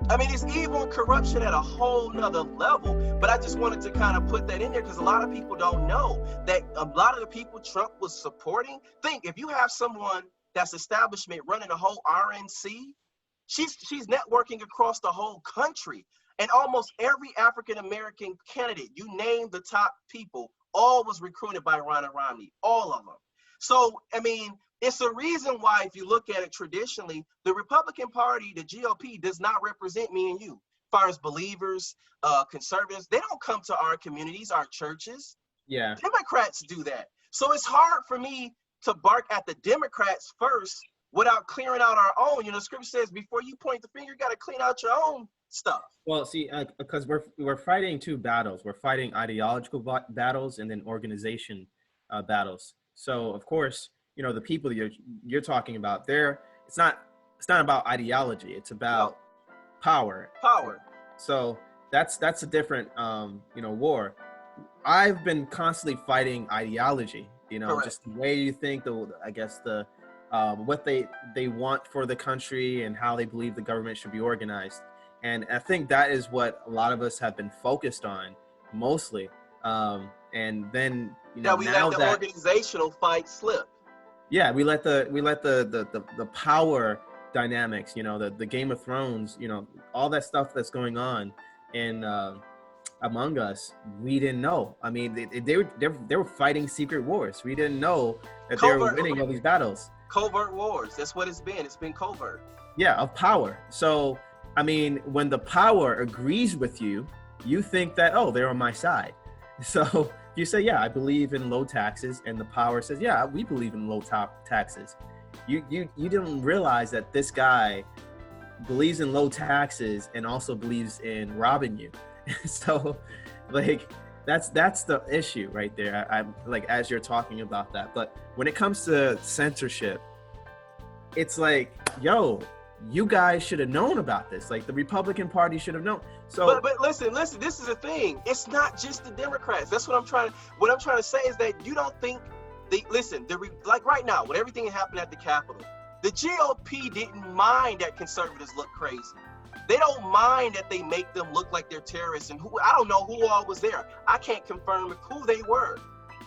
I mean, it's evil and corruption at a whole nother level. But I just wanted to kind of put that in there because a lot of people don't know that a lot of the people Trump was supporting. Think, if you have someone that's establishment running a whole RNC, she's networking across the whole country. And almost every African-American candidate, you name the top people, all was recruited by Ron Romney, all of them. So, I mean, it's a reason why, if you look at it traditionally, the Republican Party, the GOP, does not represent me and you. As far as believers, conservatives, they don't come to our communities, our churches. Yeah. Democrats do that. So it's hard for me to bark at the Democrats first without clearing out our own. You know, scripture says, before you point the finger, you got to clean out your own stuff. Well, see, because we're fighting two battles. We're fighting ideological battles and then organization battles. So, of course, you know, the people you're talking about, it's not about ideology. It's about power. Power. So that's a different war. I've been constantly fighting ideology. You know, Correct. Just the way you think. What they want for the country and how they believe the government should be organized. And I think that is what a lot of us have been focused on mostly. And then we let the organizational fight slip. Yeah, we let the power dynamics, you know, the Game of Thrones, you know, all that stuff that's going on in among us, we didn't know. I mean, they were fighting secret wars. We didn't know that they were winning all these battles. Covert wars. That's what it's been. It's been covert. Yeah, of power. So, I mean, when the power agrees with you, you think that, oh, they're on my side. So you say, yeah, I believe in low taxes, and the power says, yeah, we believe in low taxes. You didn't realize that this guy believes in low taxes and also believes in robbing you. So, like, that's the issue right there. I'm like, as you're talking about that. But when it comes to censorship, it's like, yo, you guys should have known about this. Like, the Republican Party should have known. So, but listen. This is the thing. It's not just the Democrats. That's what I'm trying to say is that you don't think like right now, when everything happened at the Capitol, the GOP didn't mind that conservatives look crazy. They don't mind that they make them look like they're terrorists, and I don't know who all was there. I can't confirm who they were.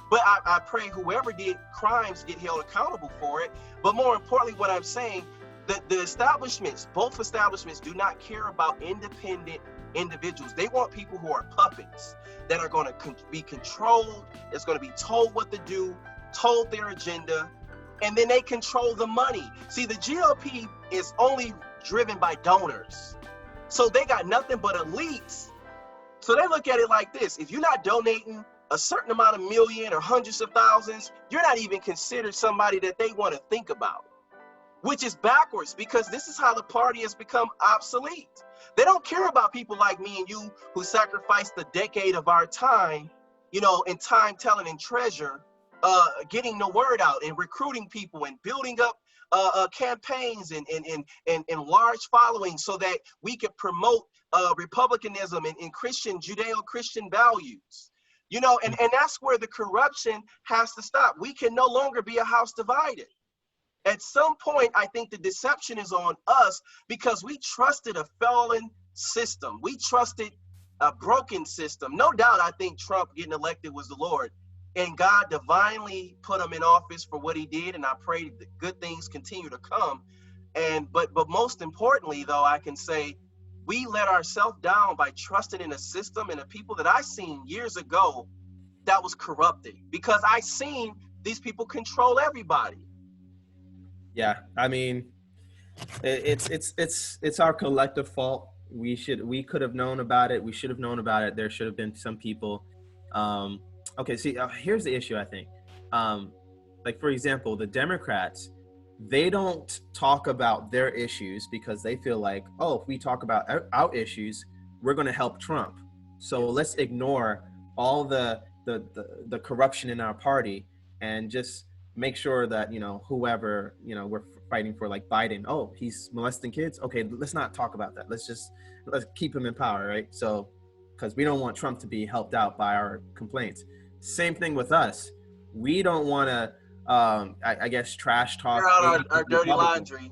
But I pray whoever did crimes get held accountable for it. But more importantly, what I'm saying, the establishments, both establishments, do not care about independent individuals. They want people who are puppets, that are going to be controlled, that's going to be told what to do, told their agenda, and then they control the money. See, the GOP is only driven by donors. So they got nothing but elites. So they look at it like this. If you're not donating a certain amount of million or hundreds of thousands, you're not even considered somebody that they want to think about, which is backwards, because this is how the party has become obsolete. They don't care about people like me and you who sacrificed the decade of our time, you know, in time, talent, and treasure, getting the word out and recruiting people and building up campaigns and large followings so that we could promote republicanism and Christian, Judeo-Christian values. You know, and that's where the corruption has to stop. We can no longer be a house divided. At some point, I think the deception is on us because we trusted a fallen system. We trusted a broken system. No doubt, I think Trump getting elected was the Lord. And God divinely put him in office for what he did. And I pray that good things continue to come. And but most importantly, though, I can say we let ourselves down by trusting in a system and the people that I seen years ago that was corrupted, because I seen these people control everybody. Yeah, I mean, it's our collective fault. We could have known about it. We should have known about it. There should have been some people. Um, okay, see, here's the issue. I think, like for example, the Democrats, they don't talk about their issues because they feel like, oh, if we talk about our issues, we're going to help Trump. So let's ignore all the corruption in our party and just make sure that, you know, whoever, you know, we're fighting for, like Biden, oh, he's molesting kids, okay, let's not talk about that, let's keep him in power, right? So because we don't want Trump to be helped out by our complaints. Same thing with us. We don't want to I guess trash talk Air out our dirty laundry.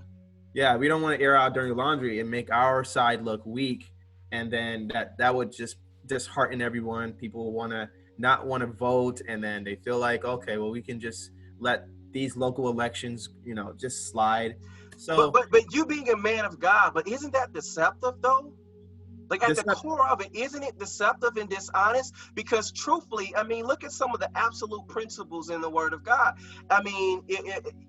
Yeah, we don't want to air out dirty laundry and make our side look weak, and then that would just dishearten everyone. People want to not want to vote, and then they feel like, okay, well, we can just let these local elections, you know, just slide. So but you being a man of God, but isn't that deceptive though? Like at the core of it, isn't it deceptive and dishonest? Because truthfully, I mean, look at some of the absolute principles in the Word of God. I mean,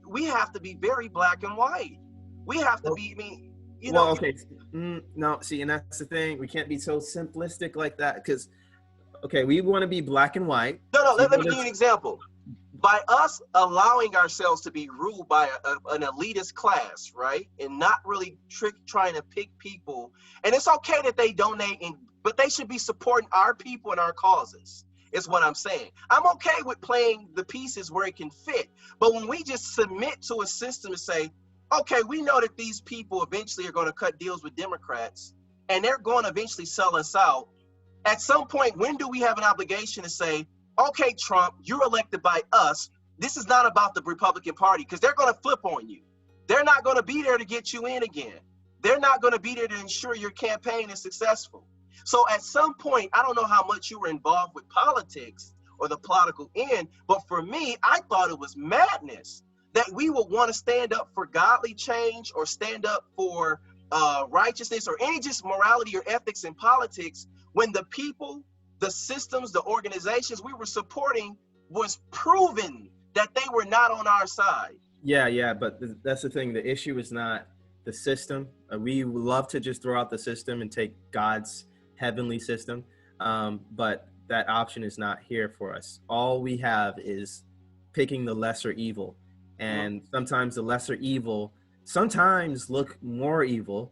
we have to be very black and white. We have to be, I mean, you know. Okay. No, see, and that's the thing. We can't be so simplistic like that, because, okay, we want to be black and white. No, let me give you an example. By us allowing ourselves to be ruled by an elitist class, right, and not really trying to pick people, and it's okay that they donate, but they should be supporting our people and our causes, is what I'm saying. I'm okay with playing the pieces where it can fit, but when we just submit to a system and say, okay, we know that these people eventually are going to cut deals with Democrats, and they're going to eventually sell us out, at some point, when do we have an obligation to say, okay, Trump, you're elected by us. This is not about the Republican Party, because they're going to flip on you. They're not going to be there to get you in again. They're not going to be there to ensure your campaign is successful. So at some point, I don't know how much you were involved with politics or the political end, but for me, I thought it was madness that we would want to stand up for godly change or stand up for righteousness or any just morality or ethics in politics when the people, the systems, the organizations we were supporting was proven that they were not on our side. Yeah, but that's the thing. The issue is not the system. We love to just throw out the system and take God's heavenly system, but that option is not here for us. All we have is picking the lesser evil, and sometimes the lesser evil sometimes look more evil,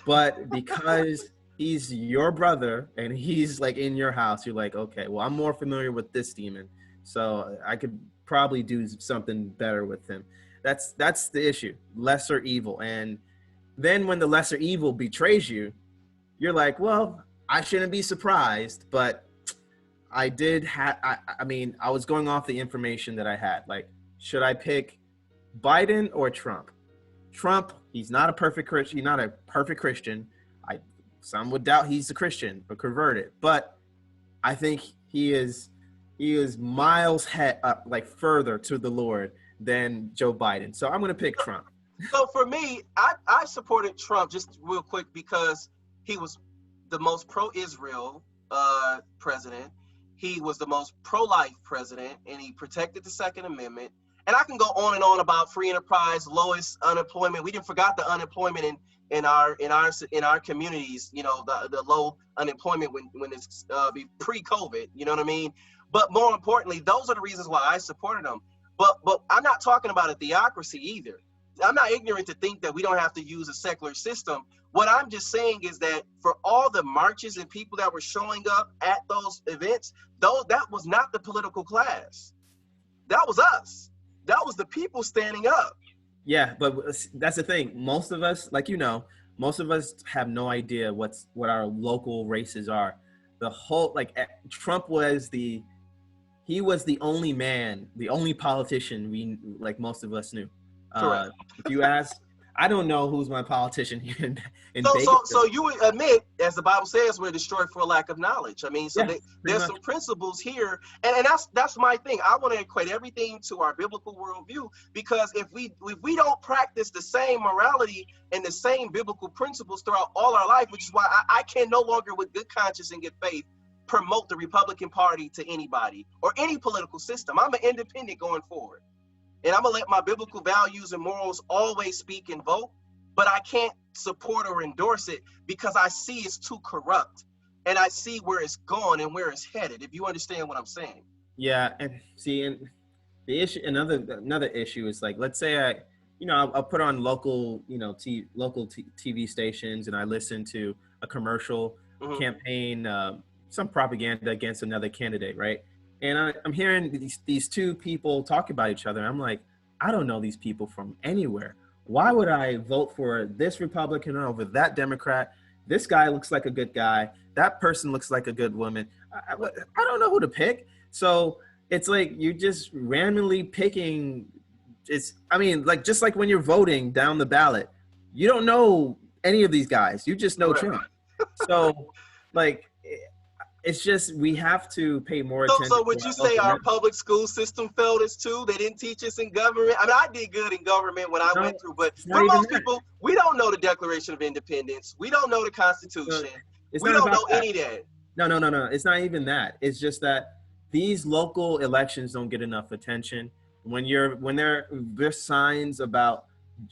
but because he's your brother and he's like in your house, you're like, okay, well, I'm more familiar with this demon, so I could probably do something better with him. That's the issue, lesser evil. And then when the lesser evil betrays you, you're like, well, I shouldn't be surprised, but I did have, I mean, I was going off the information that I had. Like, should I pick Biden or Trump? Trump, he's not a perfect Christian. He's not a perfect Christian. Some would doubt he's a Christian or converted, but I think he is miles like further to the Lord than Joe Biden. So I'm going to pick Trump. So for me, I supported Trump just real quick because he was the most pro-Israel president. He was the most pro-life president, and he protected the Second Amendment. And I can go on and on about free enterprise, lowest unemployment. We didn't forget the unemployment in our communities. You know, the low unemployment when it's pre-COVID. You know what I mean? But more importantly, those are the reasons why I supported him. But I'm not talking about a theocracy either. I'm not ignorant to think that we don't have to use a secular system. What I'm just saying is that for all the marches and people that were showing up at those events, that was not the political class. That was us. That was the people standing up. Yeah, but that's the thing. Most of us, like, you know, most of us have no idea what our local races are. The whole, like, Trump was the only man, the only politician we, like, most of us knew. If you ask, I don't know who's my politician here in So Bakersfield. you would admit, as the Bible says, we're destroyed for a lack of knowledge. I mean, so Yeah, pretty there's much. some principles here, and that's my thing. I want to equate everything to our biblical worldview, because if we don't practice the same morality and the same biblical principles throughout all our life, which is why I can no longer, with good conscience and good faith, promote the Republican Party to anybody or any political system. I'm an independent going forward. And I'm gonna let my biblical values and morals always speak and vote, but I can't support or endorse it because I see it's too corrupt, and I see where it's going and where it's headed. If you understand what I'm saying. Yeah, and see, and the issue, another issue is like, let's say I'll put on local, local TV stations, and I listen to a commercial Mm-hmm. campaign, some propaganda against another candidate, right? And I'm hearing these two people talk about each other. And I'm like, I don't know these people from anywhere. Why would I vote for this Republican over that Democrat? This guy looks like a good guy. That person looks like a good woman. I don't know who to pick. So it's like you're just randomly picking. Like just like when you're voting down the ballot, you don't know any of these guys. You just know Correct. Trump. So like it's just we have to pay more attention So to would our you say local our network. public school system failed us too? They didn't teach us in government. I mean, I did good in government when I No, went through, but it's for not even most that. people, we don't know the Declaration of Independence. We don't know the So Constitution. it's We not don't about know that. any of that. No. It's not even that. It's just that these local elections don't get enough attention. When there's signs about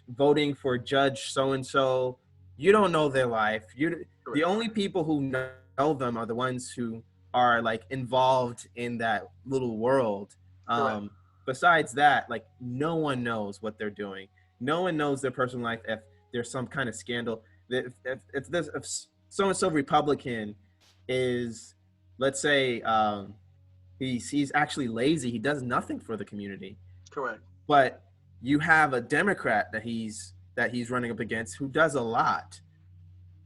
voting for Judge so and so, you don't know their life. The Correct. only people who know them are the ones who are like involved in that little world. Correct. Besides that, like no one knows what they're doing. No one knows their personal life. If there's some kind of scandal, if so and so Republican is, let's say, he's actually lazy. He does nothing for the community. Correct. But you have a Democrat that he's running up against who does a lot.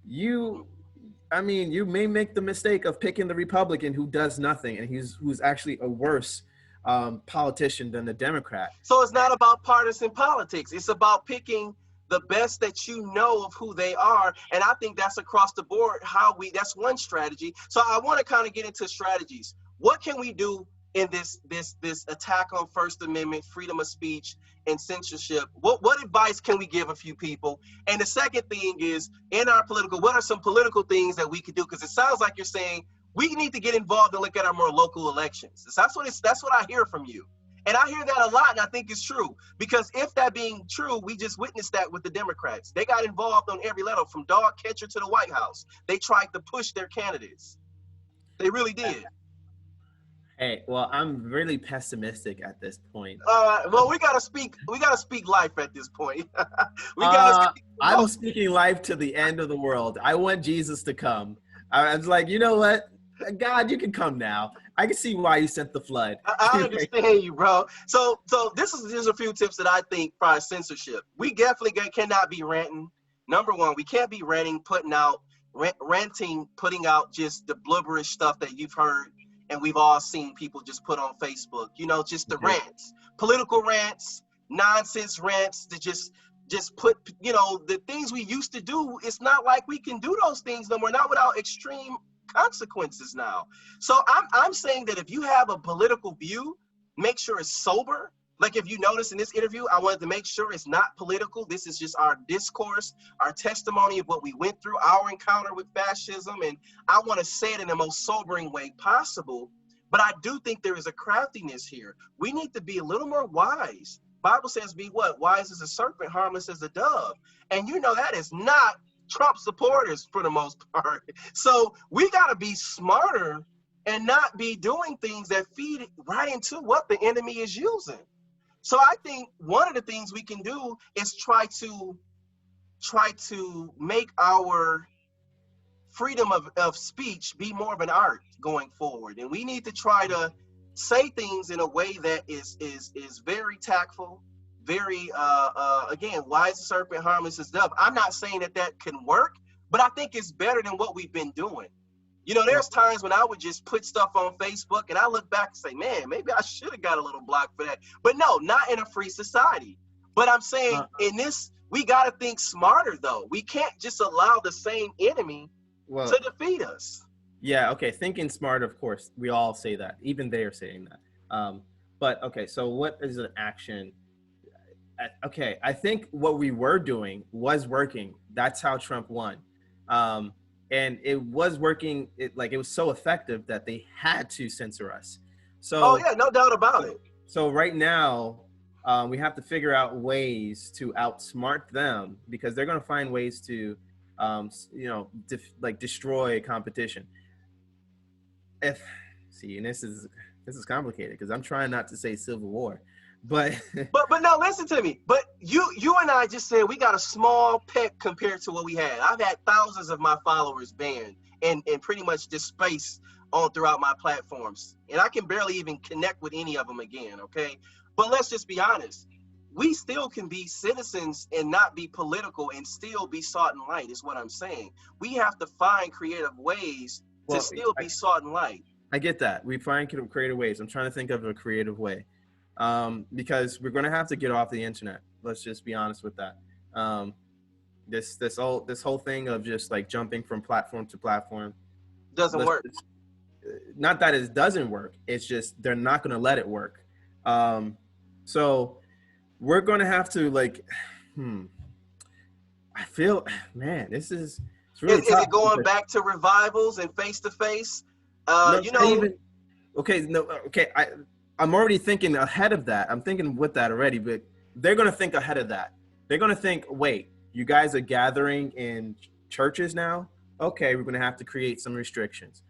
You you may make the mistake of picking the Republican who does nothing and who's actually a worse politician than the Democrat. So it's not about partisan politics. It's about picking the best that you know of who they are. And I think that's across the board that's one strategy. So I want to kind of get into strategies. What can we do in this attack on First Amendment, freedom of speech, and censorship? What advice can we give a few people? And the second thing is, in our what are some political things that we could do? Because it sounds like you're saying we need to get involved and look at our more local elections. That's what I hear from you. And I hear that a lot, and I think it's true. Because if that being true, we just witnessed that with the Democrats. They got involved on every level, from dog catcher to the White House. They tried to push their candidates. They really did. Hey, well, I'm really pessimistic at this point. Well, we gotta speak life at this point. We gotta speak. I'm speaking life to the end of the world. I want Jesus to come. I was like, you know what? God, you can come now. I can see why you sent the flood. I understand you, bro. So this is just a few tips that I think for censorship. We definitely cannot be ranting. Number one, we can't be ranting, putting out just the blubberish stuff that you've heard and we've all seen people just put on Facebook. Just the rants, political rants, nonsense rants that just put, the things we used to do. It's not like we can do those things no more, not without extreme consequences now. So I'm saying that if you have a political view, make sure it's sober. Like if you notice in this interview, I wanted to make sure it's not political. This is just our discourse, our testimony of what we went through, our encounter with fascism. And I want to say it in the most sobering way possible. But I do think there is a craftiness here. We need to be a little more wise. Bible says be what? Wise as a serpent, harmless as a dove. And that is not Trump supporters for the most part. So we got to be smarter and not be doing things that feed right into what the enemy is using. So I think one of the things we can do is try to make our freedom of speech be more of an art going forward. And we need to try to say things in a way that is very tactful, very again, wise as a serpent, harmless as a dove. I'm not saying that can work, but I think it's better than what we've been doing. There's times when I would just put stuff on Facebook and I look back and say, man, maybe I should have got a little block for that. But no, not in a free society. But I'm saying in this We got to think smarter, though. We can't just allow the same enemy Well, to defeat us. yeah, okay. Thinking smart, of course. We all say that. Even they are saying that. But okay, so what is an action? Okay, I think what we were doing was working. That's how Trump won. Um, and it was working. It was so effective that they had to censor us. Oh, So yeah, no doubt about it. so right now, we have to figure out ways to outsmart them because they're going to find ways to, destroy competition. If see, and this is complicated because I'm trying not to say civil war, but But no, listen to me. But you and I just said we got a small peck compared to what we had. I've had thousands of my followers banned and pretty much displaced on throughout my platforms. And I can barely even connect with any of them again, okay? But let's just be honest. We still can be citizens and not be political and still be salt and light is what I'm saying. We have to find creative ways to still be salt and light. I get that. We find creative ways. I'm trying to think of a creative way. Because we're going to have to get off the internet. Let's just be honest with that. This whole thing of just like jumping from platform to platform doesn't work. Not that it doesn't work. It's just they're not going to let it work. So we're going to have to I feel, man, it's really tough. Is it going back to revivals and face to face? I'm already thinking ahead of that. I'm thinking with that already, but they're going to think ahead of that. They're going to think, wait, you guys are gathering in churches now? Okay, we're going to have to create some restrictions.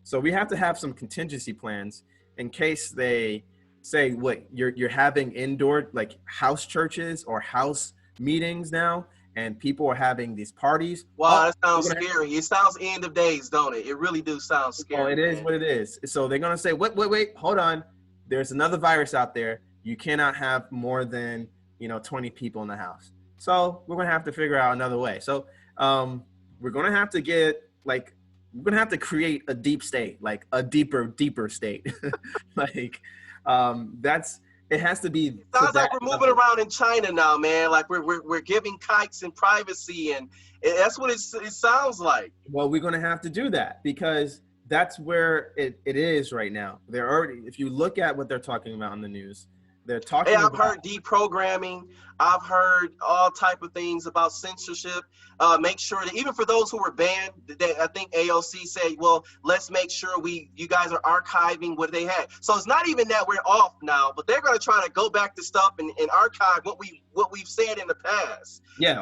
So we have to have some contingency plans in case they say, what, you're having indoor, like house churches or house meetings now, and people are having these parties. Wow, that sounds scary. It sounds end of days, don't it? It really do sound scary. Oh, it is what it is. So they're going to say, wait, hold on. There's another virus out there. You cannot have more than 20 people in the house. So we're gonna have to figure out another way. So we're gonna have to create a deep state, like a deeper state. It has to be. Sounds like we're moving around in China now, man. Like we're giving kites and privacy, and that's what it sounds like. Well, we're gonna have to do that because that's where it is right now. They're already, if you look at what they're talking about in the news, they're talking I've heard deprogramming. I've heard all type of things about censorship. Make sure that even for those who were banned, I think AOC said, well, let's make sure you guys are archiving what they had. So it's not even that we're off now, but they're going to try to go back to stuff and archive what we've said in the past. Yeah.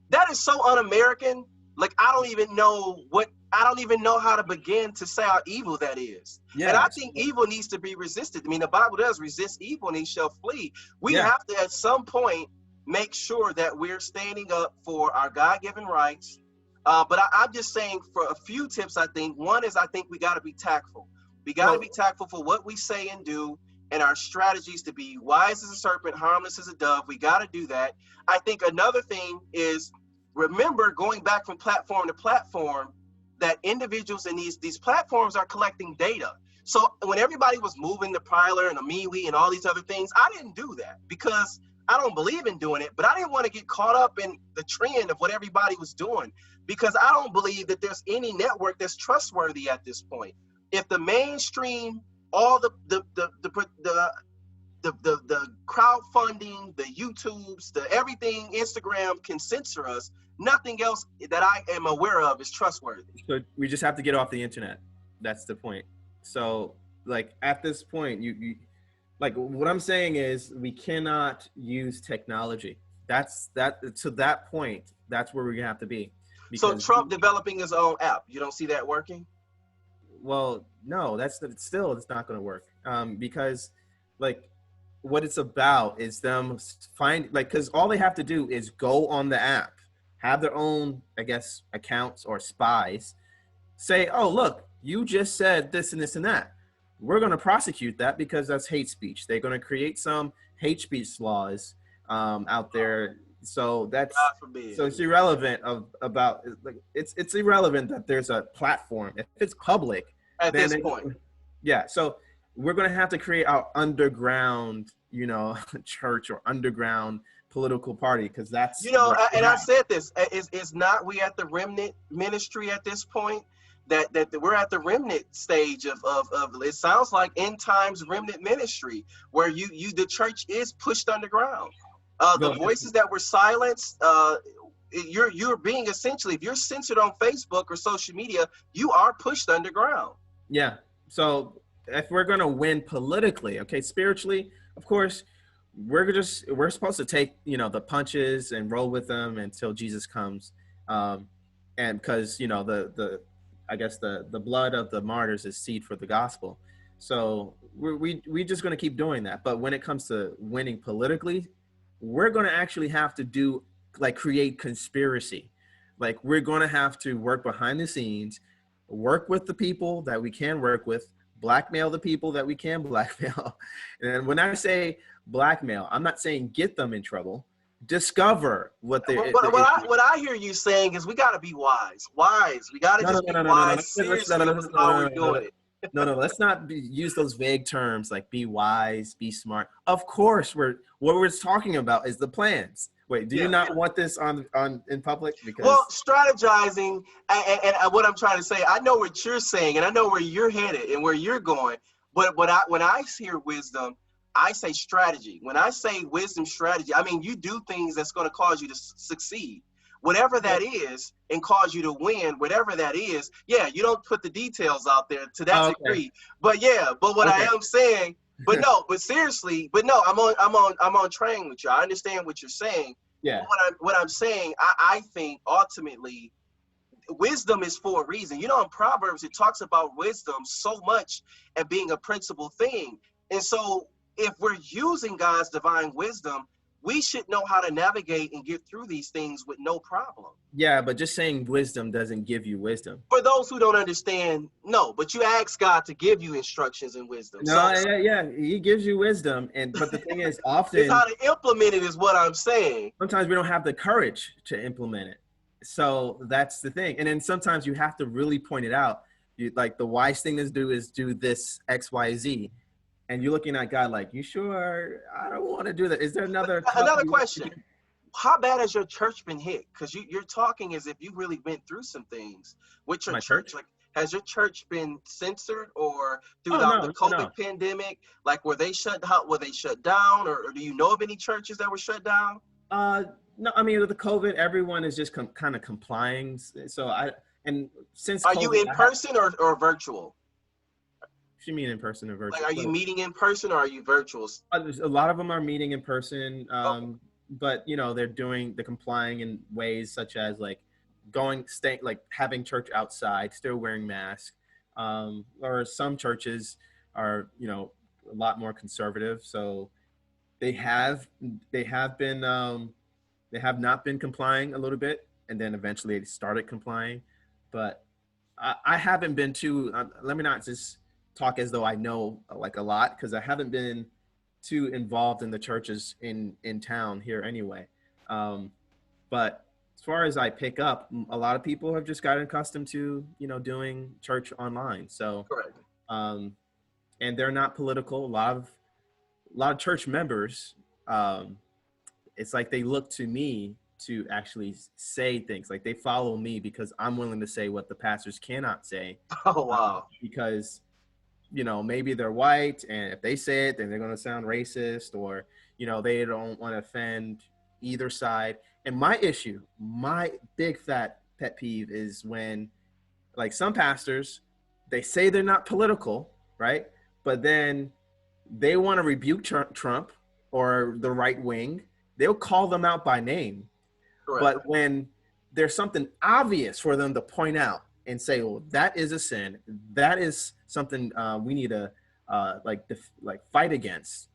That is so un-American. Like, I don't even know how to begin to say how evil that is. Yeah. And I think evil needs to be resisted. I mean, the Bible does resist evil and he shall flee. We have to, at some point, make sure that we're standing up for our God-given rights. But I'm just saying for a few tips, I think. One is I think we got to be tactful. We got to be tactful for what we say and do, and our strategies to be wise as a serpent, harmless as a dove. We got to do that. I think another thing is, remember, going back from platform to platform, that individuals in these platforms are collecting data. So when everybody was moving to Prowler and MeWe and all these other things, I didn't do that because I don't believe in doing it, but I didn't want to get caught up in the trend of what everybody was doing because I don't believe that there's any network that's trustworthy at this point. If the mainstream, all the crowdfunding, the YouTubes, the everything, Instagram can censor us, nothing else that I am aware of is trustworthy. So we just have to get off the internet. That's the point. So like at this point, you like what I'm saying is we cannot use technology. That's to that point. That's where we're gonna have to be. So Trump developing his own app, you don't see that working? Well, no, it's not going to work because like what it's about is them because all they have to do is go on the app, have their own, I guess, accounts or spies, say, oh, look, you just said this and this and that. We're going to prosecute that because that's hate speech. They're going to create some hate speech laws out there. So it's irrelevant it's irrelevant that there's a platform. If it's public at this point. Yeah. So we're going to have to create our underground, church or underground political party, because that's You know, what we and I've have. said this, is not we at the remnant ministry at this point, that we're at the remnant stage of it sounds like end times remnant ministry, where the church is pushed underground. The Well, voices that were silenced, you're being essentially, if you're censored on Facebook or social media, you are pushed underground. yeah. So if we're gonna win politically, okay, spiritually, of course, we're supposed to take, the punches and roll with them until Jesus comes, um, and because the I guess the blood of the martyrs is seed for the gospel. So we just gonna keep doing that. But when it comes to winning politically, we're gonna actually have to do, like, create conspiracy. Like, we're gonna have to work behind the scenes, work with the people that we can work with, blackmail the people that we can blackmail. And when I say blackmail, I'm not saying get them in trouble. Discover what the What I hear you saying is we got to be wise. Wise. We got to no no just no be no no no no wise seriously with how we're doing it. let's not use those vague terms like be wise, be smart. Of course, what we're talking about is the plans. Wait, do you Yeah. not want this on in public? Well, Because strategizing, and what I'm trying to say, I know what you're saying, and I know where you're headed and where you're going. But when I hear wisdom, I say strategy. When I say wisdom, strategy, I mean you do things that's going to cause you to succeed, whatever that is, and cause you to win, whatever that is. Yeah, you don't put the details out there to that oh, okay, degree, but yeah. But what I okay, am saying, but seriously, I'm on train with you. I understand what you're saying. yeah, What I'm saying, I think ultimately wisdom is for a reason. You know, in Proverbs, it talks about wisdom so much and being a principal thing. And so if we're using God's divine wisdom, we should know how to navigate and get through these things with no problem. yeah. But just saying wisdom doesn't give you wisdom. For those who don't understand, no, but you ask God to give you instructions and wisdom. No, So yeah, he gives you wisdom, but the thing is, it's often how to implement it is what I'm saying. sometimes we don't have the courage to implement it. So that's the thing. And then sometimes you have to really point it out. Like, the wise thing to do is do this X, Y, Z. And you're looking at God like, you sure? I don't want to do that. Is there another Another question. How bad has your church been hit? Because you're talking as if you really went through some things with your My church. church? Like, has your church been censored or Oh, throughout the no. COVID pandemic? Like, were they shut down, or do you know of any churches that were shut down? No, I mean, with the COVID, everyone is just kind of complying. So and since Are you COVID, in person or virtual? you mean in person or Like, virtual? are you meeting in person or are you virtual? A lot of them are meeting in person, Okay. but they're complying in ways such as, like, staying, like, having church outside, still wearing masks. Or some churches are, a lot more conservative, so they have they have been they have not been complying a little bit, and then eventually they started complying. But I haven't been too. Let me not just talk as though I know, like, a lot, because I haven't been too involved in the churches in town here anyway. But as far as I pick up, a lot of people have just gotten accustomed to doing church online. So Correct. um, and they're not political. A lot of church members, it's like they look to me to actually say things. Like, they follow me because I'm willing to say what the pastors cannot say, Oh, wow. because maybe they're white, and if they say it, then they're going to sound racist, or they don't want to offend either side. And my big fat pet peeve is when, like, some pastors, they say they're not political, right? But then they want to rebuke Trump or the right wing. They'll call them out by name. Correct. But when there's something obvious for them to point out and say, well, that is a sin, that is something we need to fight against,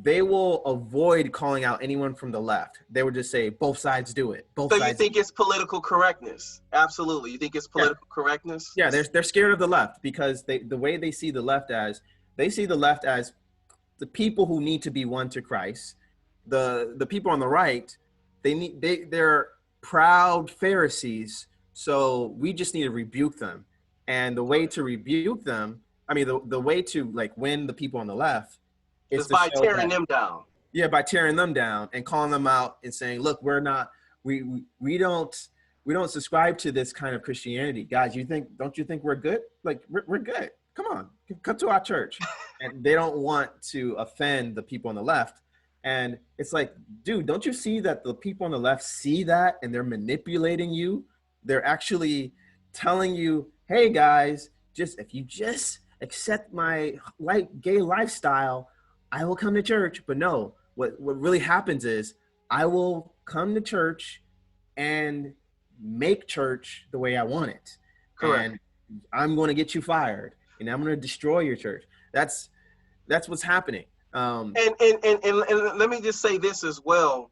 they will avoid calling out anyone from the left. They would just say, both sides do it. Both So you sides. think it's political correctness? Absolutely. You think it's political correctness? Yeah, they're scared of the left because the way they see the left as, the people who need to be won to Christ. The people on the right, they're proud Pharisees, so we just need to rebuke them. And the way to rebuke them, I mean, the way to, like, win the people on the left is Just to by show tearing that, them down. Yeah, by tearing them down and calling them out and saying, "Look, we don't subscribe to this kind of Christianity, guys. Don't you think we're good? Like we're good. Come on, come to our church." And they don't want to offend the people on the left. And it's like, dude, don't you see that the people on the left see that and they're manipulating you? They're actually telling you, "Hey guys, if you just accept my gay lifestyle, I will come to church." But no, what really happens is I will come to church and make church the way I want it. Correct. And I'm going to get you fired and I'm going to destroy your church. That's what's happening. And let me just say this as well,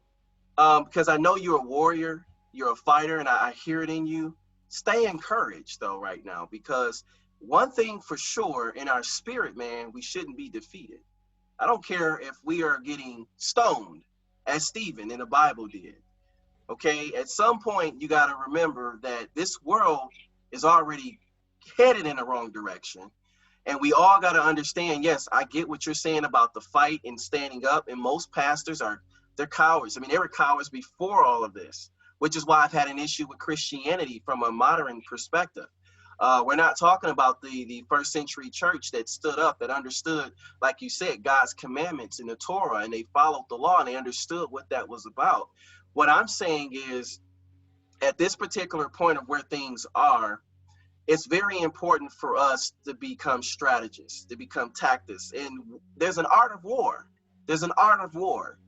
because I know you're a warrior, you're a fighter, and I hear it in you. Stay encouraged though right now, because one thing for sure in our spirit, man, we shouldn't be defeated. I don't care if we are getting stoned, as Stephen in the Bible did. Okay, at some point you got to remember that this world is already headed in the wrong direction. And we all got to understand, yes, I get what you're saying about the fight and standing up. And most pastors they're cowards. I mean, they were cowards before all of this, which is why I've had an issue with Christianity from a modern perspective. We're not talking about the first century church that stood up, that understood, like you said, God's commandments in the Torah, and they followed the law and they understood what that was about. What I'm saying is, at this particular point of where things are, it's very important for us to become strategists, to become tactics. And there's an art of war. There's an art of war.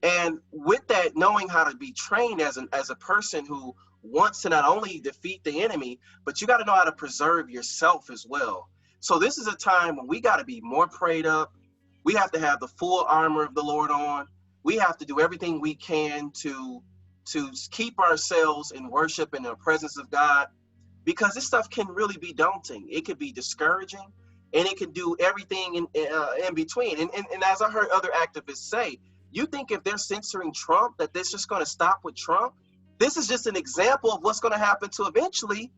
And with that, knowing how to be trained as a person who wants to not only defeat the enemy, but you got to know how to preserve yourself as well. So this is a time when we got to be more prayed up. We have to have the full armor of the Lord on. We have to do everything we can to keep ourselves in worship in the presence of God, because this stuff can really be daunting. It could be discouraging, and it can do everything in between. And as I heard other activists say, you think if they're censoring Trump, that this is just going to stop with Trump? This is just an example of what's going to happen to eventually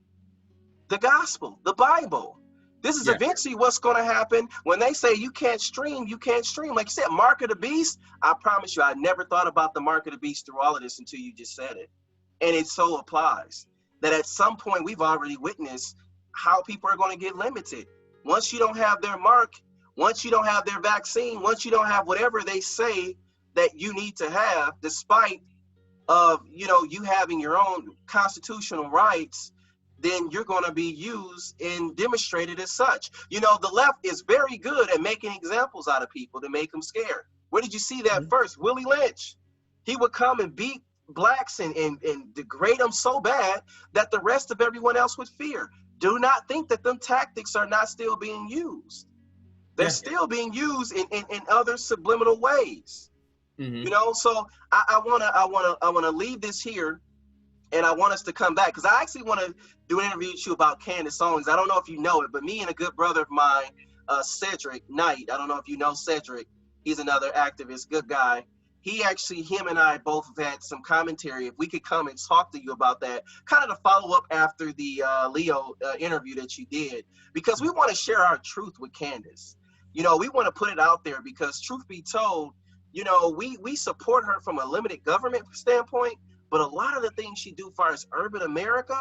the gospel, the Bible. This is eventually what's going to happen when they say you can't stream, you can't stream. Like you said, mark of the beast. I promise you, I never thought about the mark of the beast through all of this until you just said it. And it so applies that at some point we've already witnessed how people are going to get limited. Once you don't have their mark, once you don't have their vaccine, once you don't have whatever they say that you need to have, despite of, you having your own constitutional rights, then you're going to be used and demonstrated as such. The left is very good at making examples out of people to make them scared. Where did you see that first? Willie Lynch. He would come and beat blacks and degrade them so bad that the rest of everyone else would fear. Do not think that them tactics are not still being used. They're still being used in other subliminal ways. So I wanna leave this here, and I want us to come back, because I actually want to do an interview with you about Candace Owens. I don't know if you know it, but me and a good brother of mine, Cedric Knight, I don't know if you know Cedric, he's another activist, good guy. Him and I both have had some commentary. If we could come and talk to you about that, kind of to follow up after the Leo interview that you did, because we want to share our truth with Candace. We want to put it out there, because truth be told, we support her from a limited government standpoint, but a lot of the things she do as far as urban America,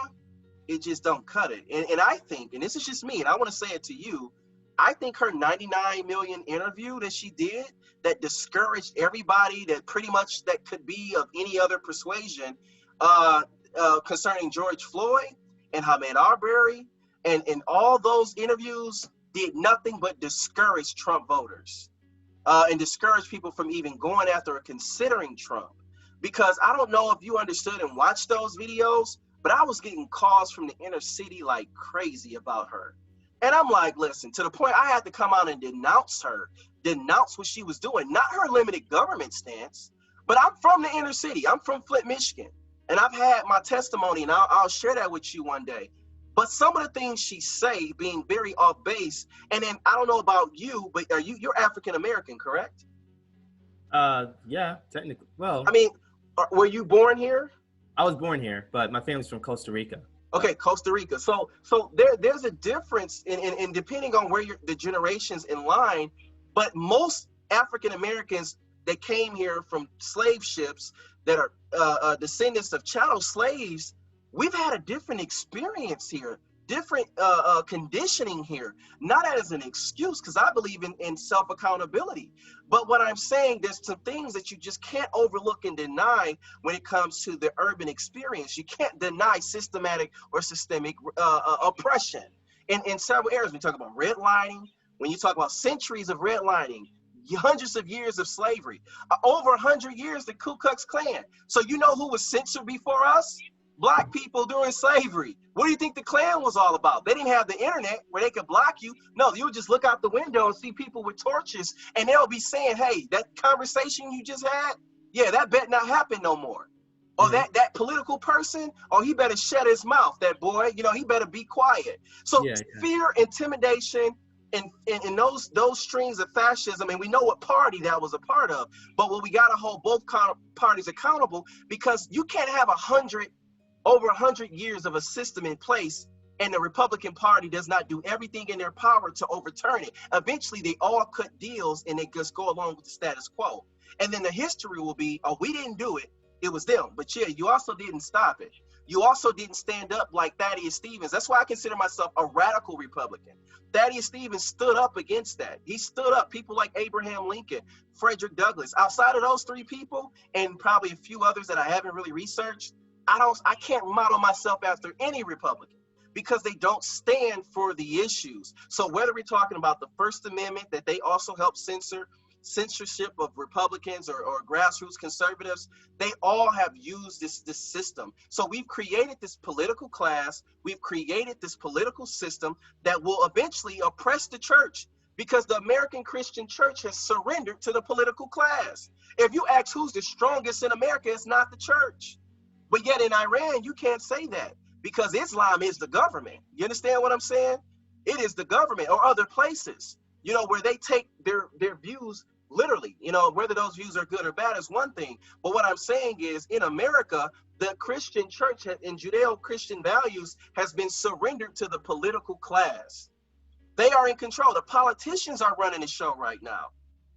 it just don't cut it. And I think, and this is just me, and I want to say it to you, I think her 99 million interview that she did, that discouraged everybody that pretty much that could be of any other persuasion concerning George Floyd and Ahmaud Arbery, and all those interviews did nothing but discourage Trump voters and discourage people from even going after or considering Trump. Because I don't know if you understood and watched those videos, but I was getting calls from the inner city like crazy about her. And I'm like, listen, to the point I had to come out and denounce her, denounce what she was doing, not her limited government stance, but I'm from the inner city. I'm from Flint, Michigan. And I've had my testimony, and I'll share that with you one day. But some of the things she say being very off base, and then I don't know about you, but you're African American, correct? Yeah, technically. Well, I mean, were you born here? I was born here, but my family's from Costa Rica. Okay, Costa Rica. So there's a difference in depending on where the generations in line, but most African Americans that came here from slave ships that are descendants of chattel slaves, we've had a different experience here, different conditioning here, not as an excuse, because I believe in self-accountability. But what I'm saying, there's some things that you just can't overlook and deny when it comes to the urban experience. You can't deny systematic or systemic oppression in several areas. We talk about redlining, when you talk about centuries of redlining, hundreds of years of slavery, over 100 years the Ku Klux Klan. So you know who was censored before us? Black people during slavery. What do you think the Klan was all about? They didn't have the internet where they could block you. No, you would just look out the window and see people with torches, and they'll be saying, hey, that conversation you just had, yeah, that bet not happen no more. Or that political person, oh, he better shut his mouth, that boy, he better be quiet. So fear, intimidation, and those strings of fascism, and we know what party that was a part of, but we got to hold both parties accountable, because you can't have over 100 years of a system in place, and the Republican Party does not do everything in their power to overturn it. Eventually, they all cut deals and they just go along with the status quo. And then the history will be, oh, we didn't do it, it was them. But yeah, you also didn't stop it. You also didn't stand up like Thaddeus Stevens. That's why I consider myself a radical Republican. Thaddeus Stevens stood up against that. He stood up. People like Abraham Lincoln, Frederick Douglass. Outside of those three people, and probably a few others that I haven't really researched, I can't model myself after any Republican, because they don't stand for the issues. So whether we're talking about the First Amendment that they also help censorship of Republicans or grassroots conservatives, they all have used this system. So we've created this political class, we've created this political system that will eventually oppress the church, because the American Christian church has surrendered to the political class. If you ask who's the strongest in America, it's not the church. But yet in Iran, you can't say that, because Islam is the government. You understand what I'm saying? It is the government, or other places, where they take their views literally. Whether those views are good or bad is one thing. But what I'm saying is, in America, the Christian church and Judeo-Christian values has been surrendered to the political class. They are in control. The politicians are running the show right now.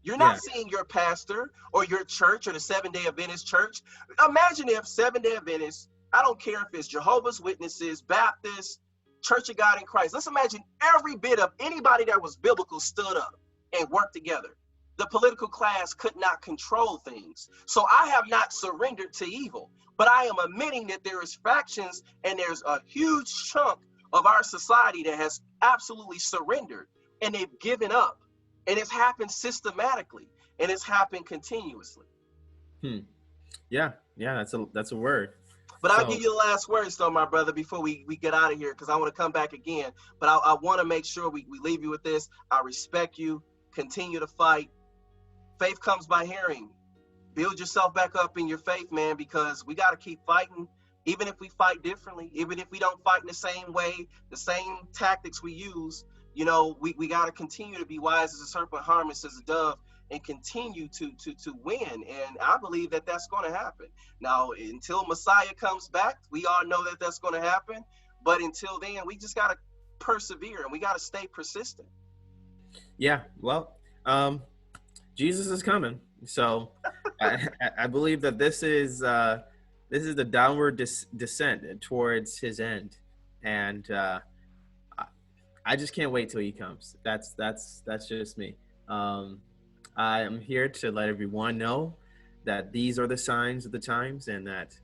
You're not seeing your pastor or your church or the Seventh-day Adventist church. Imagine if Seventh-day Adventists, I don't care if it's Jehovah's Witnesses, Baptists, Church of God in Christ. Let's imagine every bit of anybody that was biblical stood up and worked together. The political class could not control things. So I have not surrendered to evil, but I am admitting that there is factions, and there's a huge chunk of our society that has absolutely surrendered, and they've given up. And it's happened systematically, and it's happened continuously. Yeah, that's a word. But I'll give you the last words, though, my brother, before we get out of here, because I want to come back again. But I want to make sure we leave you with this. I respect you. Continue to fight. Faith comes by hearing. Build yourself back up in your faith, man, because we got to keep fighting, even if we fight differently, even if we don't fight in the same way, the same tactics we use. We got to continue to be wise as a serpent, harmless as a dove, and continue to win. And I believe that that's going to happen. Now, until Messiah comes back, we all know that that's going to happen. But until then, we just got to persevere, and we got to stay persistent. Yeah, well, Jesus is coming. So I believe that this is the downward descent towards his end. And I just can't wait till he comes. That's just me. I am here to let everyone know that these are the signs of the times, and that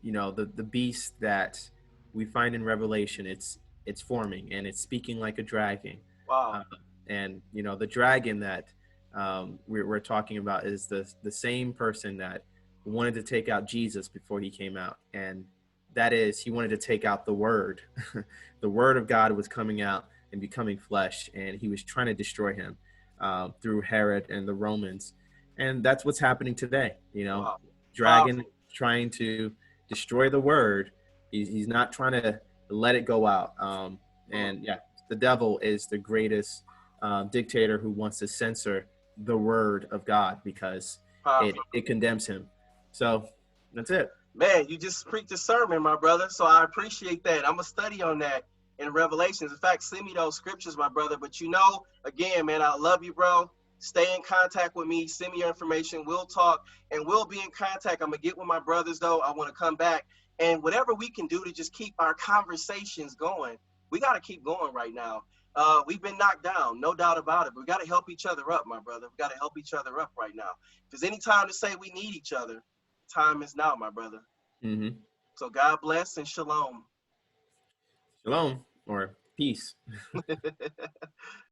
the beast that we find in Revelation, it's forming, and it's speaking like a dragon. Wow. And the dragon that we're talking about is the same person that wanted to take out Jesus before he came out, and that is, he wanted to take out the word. The word of God was coming out and becoming flesh, and he was trying to destroy him through Herod and the Romans. And that's what's happening today. Wow. Dragon trying to destroy the word. He's not trying to let it go out. And yeah, the devil is the greatest dictator who wants to censor the word of God, because it condemns him. So that's it. Man, you just preached a sermon, my brother. So I appreciate that. I'm going to study on that in Revelations. In fact, send me those scriptures, my brother. But again, man, I love you, bro. Stay in contact with me. Send me your information. We'll talk and we'll be in contact. I'm going to get with my brothers, though. I want to come back. And whatever we can do to just keep our conversations going, we got to keep going right now. We've been knocked down, no doubt about it. But we got to help each other up, my brother. We got to help each other up right now. If there's any time to say we need each other, time is now, my brother. Mm-hmm. So God bless and shalom. Shalom or peace.